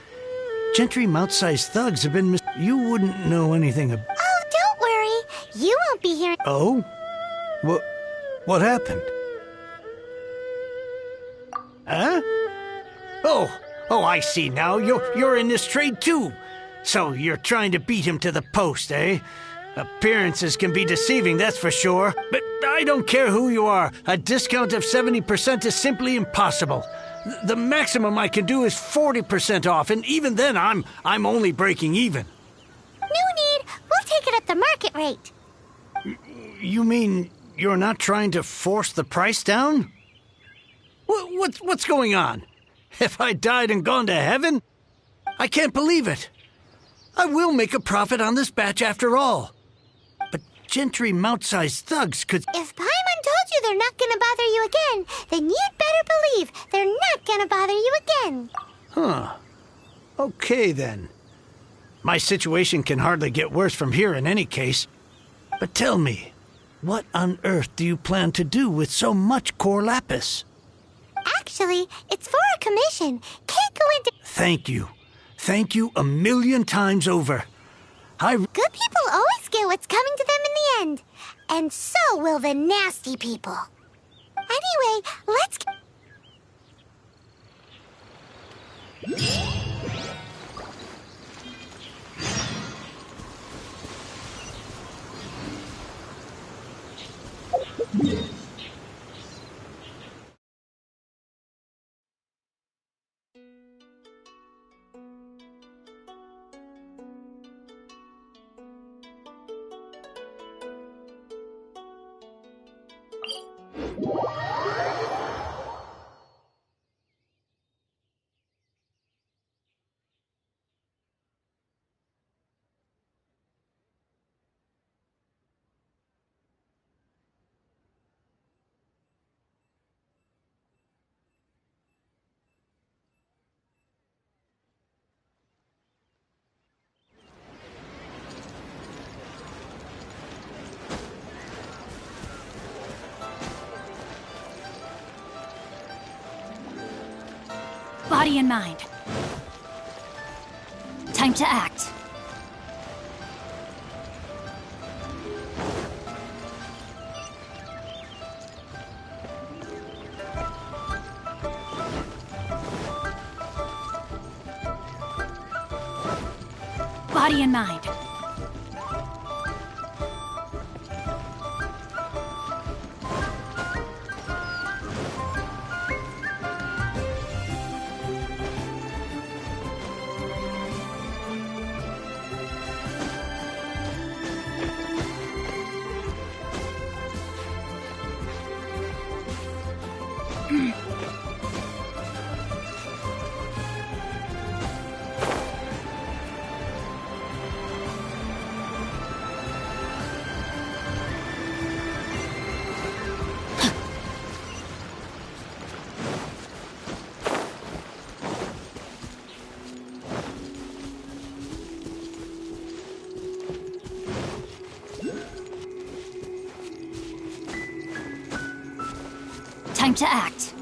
Gentry mouth-sized thugs have been You wouldn't know anything about... Oh, don't worry. You won't be here. Oh? What happened? Huh? Oh, I see now. You're in this trade too. So you're trying to beat him to the post, eh? Appearances can be deceiving, that's for sure. But I don't care who you are. A discount of 70% is simply impossible. The maximum I can do is 40% off, and even then I'm only breaking even. No need. We'll take it at the market rate. You mean you're not trying to force the price down? What's going on? Have I died and gone to heaven? I can't believe it. I will make a profit on this batch after all. But Gentry mouth-sized thugs could... If Paimon told you they're not gonna bother you again, then you'd better believe they're not gonna bother you again. Huh. Okay, then. My situation can hardly get worse from here in any case. But tell me, what on earth do you plan to do with so much core lapis? Actually, it's for a commission. Can't go into... Thank you. Thank you 1,000,000 times over. Good people always get what's coming to them in the end. And so will the nasty people. Anyway, let's... Body and mind. Time to act. Body and mind. Time to act.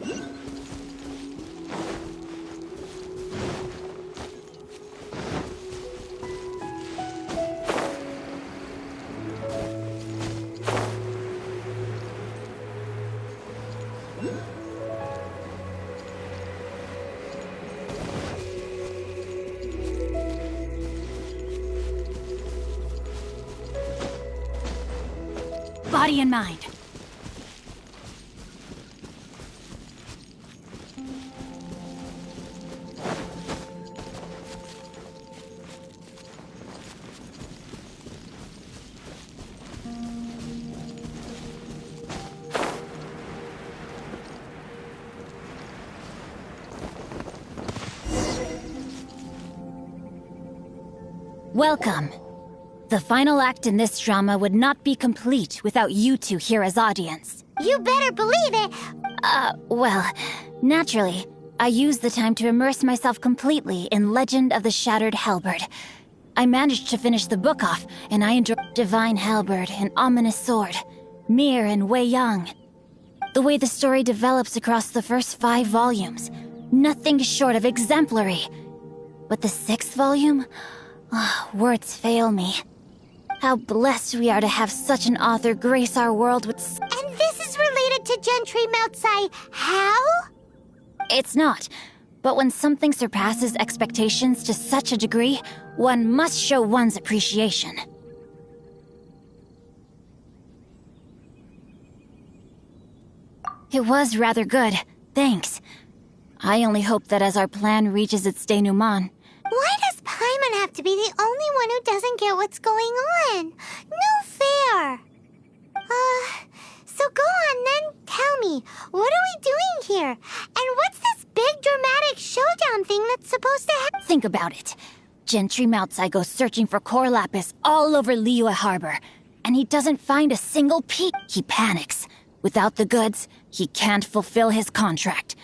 Body and mind. Welcome. The final act in this drama would not be complete without you two here as audience. You better believe it! Well, naturally, I used the time to immerse myself completely in Legend of the Shattered Halberd. I managed to finish the book off, and I enjoyed Divine Halberd and Ominous Sword, Mir and Wei Yang. The way the story develops across the first 5 volumes, nothing short of exemplary. But the 6th volume? Words fail me. How blessed we are to have such an author grace our world with... And this is related to Gentry Moutsai. How? It's not. But when something surpasses expectations to such a degree, one must show one's appreciation. It was rather good, thanks. I only hope that as our plan reaches its denouement... Why does Paimon have to be the only one who doesn't get what's going on? No fair. So go on then, tell me, what are we doing here? And what's this big dramatic showdown thing that's supposed to happen? Think about it. Gentry Moutsai goes searching for Core Lapis all over Liyue Harbor, and he doesn't find a single piece. He panics. Without the goods, he can't fulfill his contract.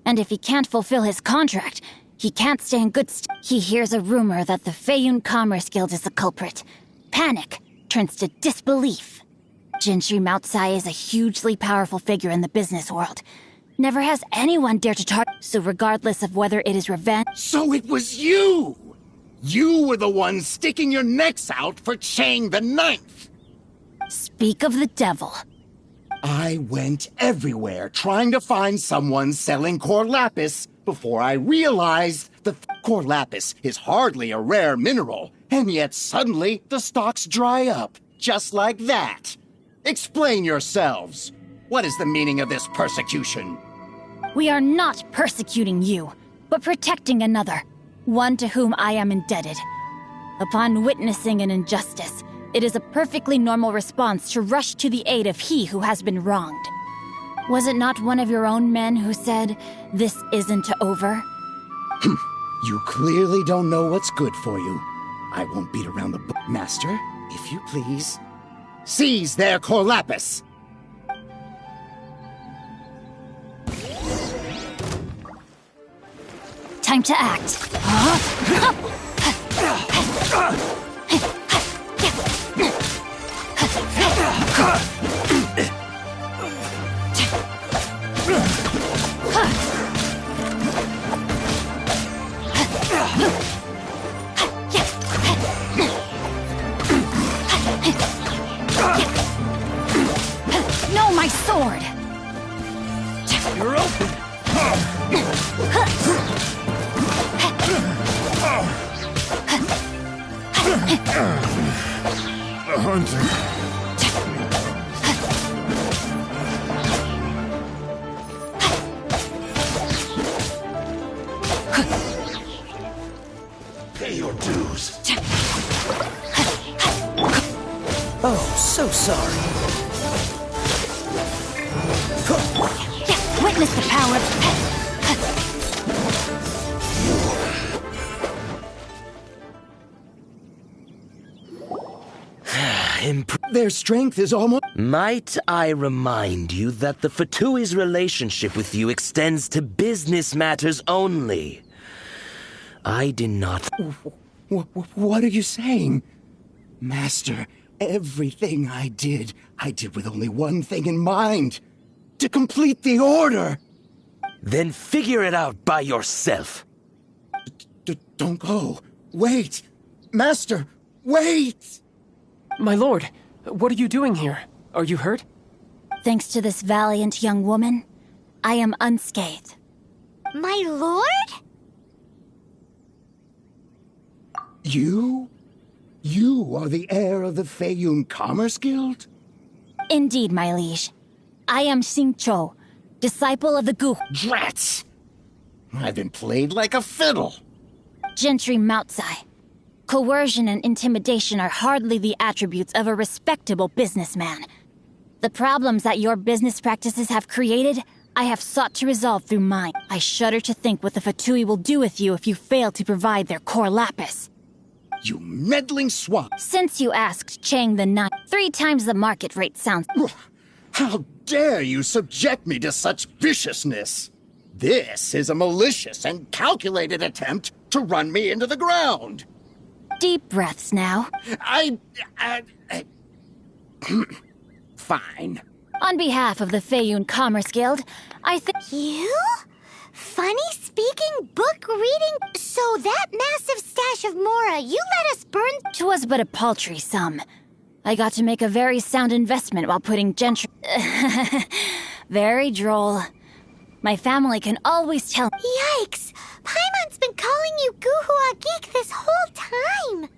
And if he can't fulfill his contract, he can't stay in good He hears a rumor that the Feiyun Commerce Guild is the culprit. Panic turns to disbelief. Gentry Moutsai is a hugely powerful figure in the business world. Never has anyone dared to target, so regardless of whether it is revenge... So it was you! You were the one sticking your necks out for Chang the Ninth! Speak of the devil. I went everywhere trying to find someone selling Core Lapis before I realized the Core Lapis is hardly a rare mineral, and yet suddenly the stocks dry up, just like that. Explain yourselves. What is the meaning of this persecution? We are not persecuting you, but protecting another, one to whom I am indebted. Upon witnessing an injustice, it is a perfectly normal response to rush to the aid of he who has been wronged. Was it not one of your own men who said, "This isn't over"? You clearly don't know what's good for you. I won't beat around the bush, Master, if you please. Seize their Core Lapis! Time to act. No, my sword! You're open! The hunter. Pay your dues. Oh, so sorry. Witness the power of... Their strength is almost... Might I remind you that the Fatui's relationship with you extends to business matters only? I did not... What are you saying? Master, everything I did with only one thing in mind. To complete the order. Then figure it out by yourself. Don't go. Wait. Master, wait! My lord, what are you doing here? Are you hurt? Thanks to this valiant young woman, I am unscathed. My lord? You? You are the heir of the Feiyun Commerce Guild? Indeed, my liege. I am Xingqiu, disciple of the Gu... Drats! I've been played like a fiddle. Gentry Moutsai. Coercion and intimidation are hardly the attributes of a respectable businessman. The problems that your business practices have created, I have sought to resolve through mine. I shudder to think what the Fatui will do with you if you fail to provide their Core Lapis. You meddling swine! Since you asked Chang the Ninth, 3 times the market rate sounds... How dare you subject me to such viciousness? This is a malicious and calculated attempt to run me into the ground. Deep breaths now. Fine. On behalf of the Feiyun Commerce Guild, I think... You? Funny speaking, book reading? So that massive stash of Mora, you let us burn? 'Twas but a paltry sum. I got to make a very sound investment while putting Gentry... Very droll. My family can always tell... Yikes! Paimon's been calling you Guhua Geek this whole time!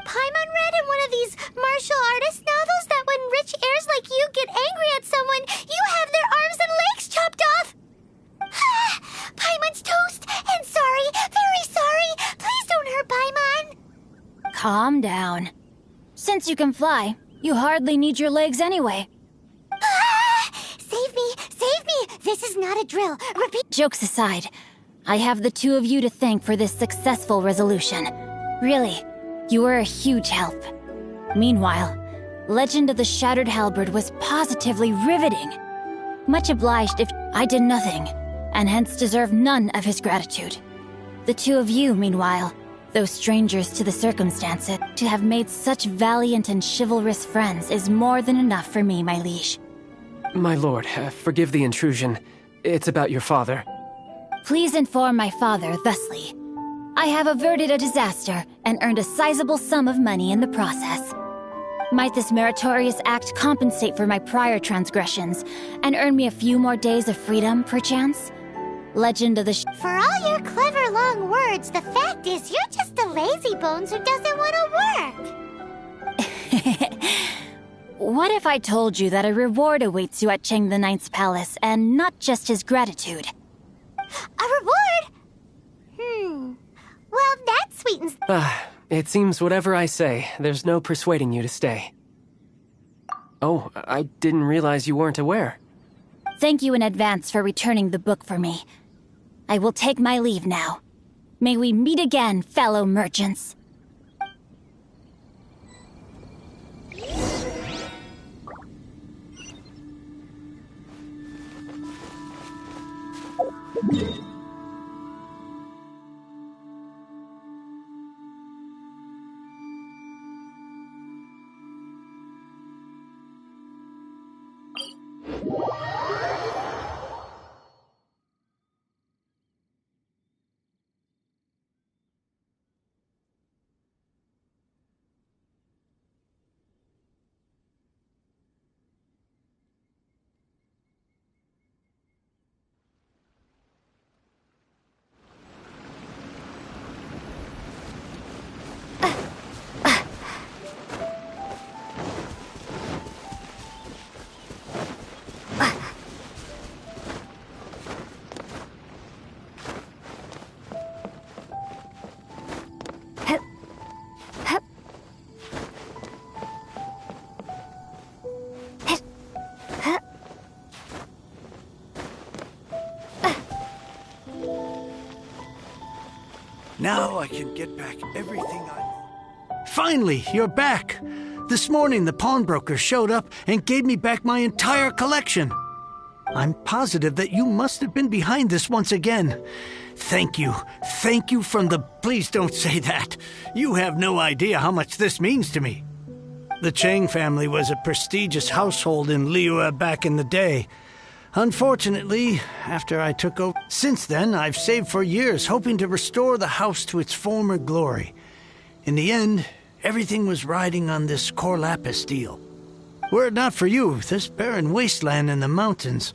Paimon read in one of these martial artist novels that when rich heirs like you get angry at someone, you have their arms and legs chopped off! Paimon's toast! And sorry, very sorry! Please don't hurt Paimon! Calm down. Since you can fly, you hardly need your legs anyway. Save me! Save me! This is not a drill. Repeat. Jokes aside, I have the two of you to thank for this successful resolution. Really, you were a huge help. Meanwhile, Legend of the Shattered Halberd was positively riveting. Much obliged if I did nothing, and hence deserve none of his gratitude. The two of you, meanwhile, though strangers to the circumstances, to have made such valiant and chivalrous friends is more than enough for me, my liege. My lord, forgive the intrusion. It's about your father. Please inform my father thusly. I have averted a disaster and earned a sizable sum of money in the process. Might this meritorious act compensate for my prior transgressions and earn me a few more days of freedom, perchance? Legend of the For all your clever long words, the fact is you're just a lazy bones who doesn't want to work. What if I told you that a reward awaits you at Cheng the Ninth's palace, and not just his gratitude? A reward? Well, that sweetens... It seems whatever I say, there's no persuading you to stay. Oh, I didn't realize you weren't aware. Thank you in advance for returning the book for me. I will take my leave now. May we meet again, fellow merchants. Now I can get back everything I know. Finally, you're back! This morning the pawnbroker showed up and gave me back my entire collection. I'm positive that you must have been behind this once again. Thank you. Thank you from the... Please don't say that. You have no idea how much this means to me. The Chang family was a prestigious household in Liyue back in the day. Unfortunately, after I took over... Since then, I've saved for years, hoping to restore the house to its former glory. In the end, everything was riding on this Corlapis deal. Were it not for you, this barren wasteland in the mountains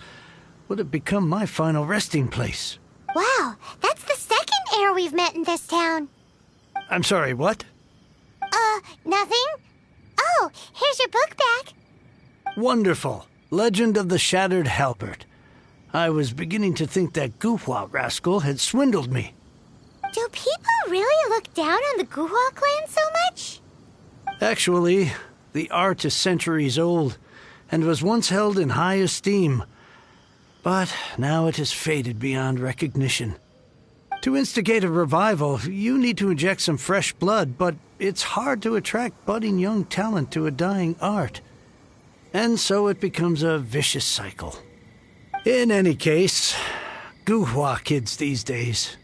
would have become my final resting place. Wow, that's the second heir we've met in this town. I'm sorry, what? Nothing? Oh, here's your book back. Wonderful. Legend of the Shattered Halberd. I was beginning to think that Guhua rascal had swindled me. Do people really look down on the Guhua clan so much? Actually, the art is centuries old, and was once held in high esteem. But now it has faded beyond recognition. To instigate a revival, you need to inject some fresh blood, but it's hard to attract budding young talent to a dying art. And so it becomes a vicious cycle. In any case, Guhua kids these days.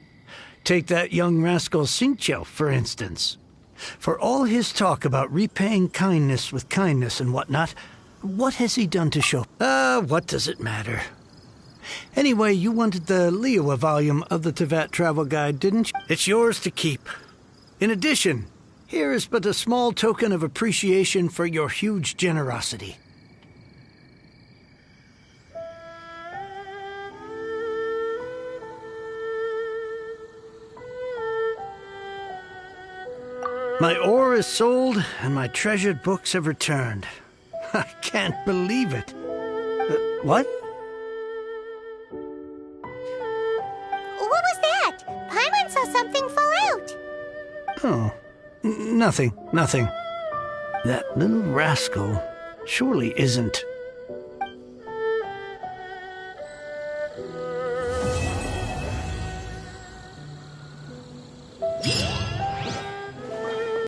Take that young rascal Xingqiu, for instance. For all his talk about repaying kindness with kindness and whatnot, What has he done to show? What does it matter? Anyway, you wanted the Liyue volume of the Teyvat Travel Guide, didn't you? It's yours to keep. In addition, here is but a small token of appreciation for your huge generosity. My ore is sold, and my treasured books have returned. I can't believe it. What? What was that? Paimon saw something fall out. Oh, nothing. That little rascal surely isn't...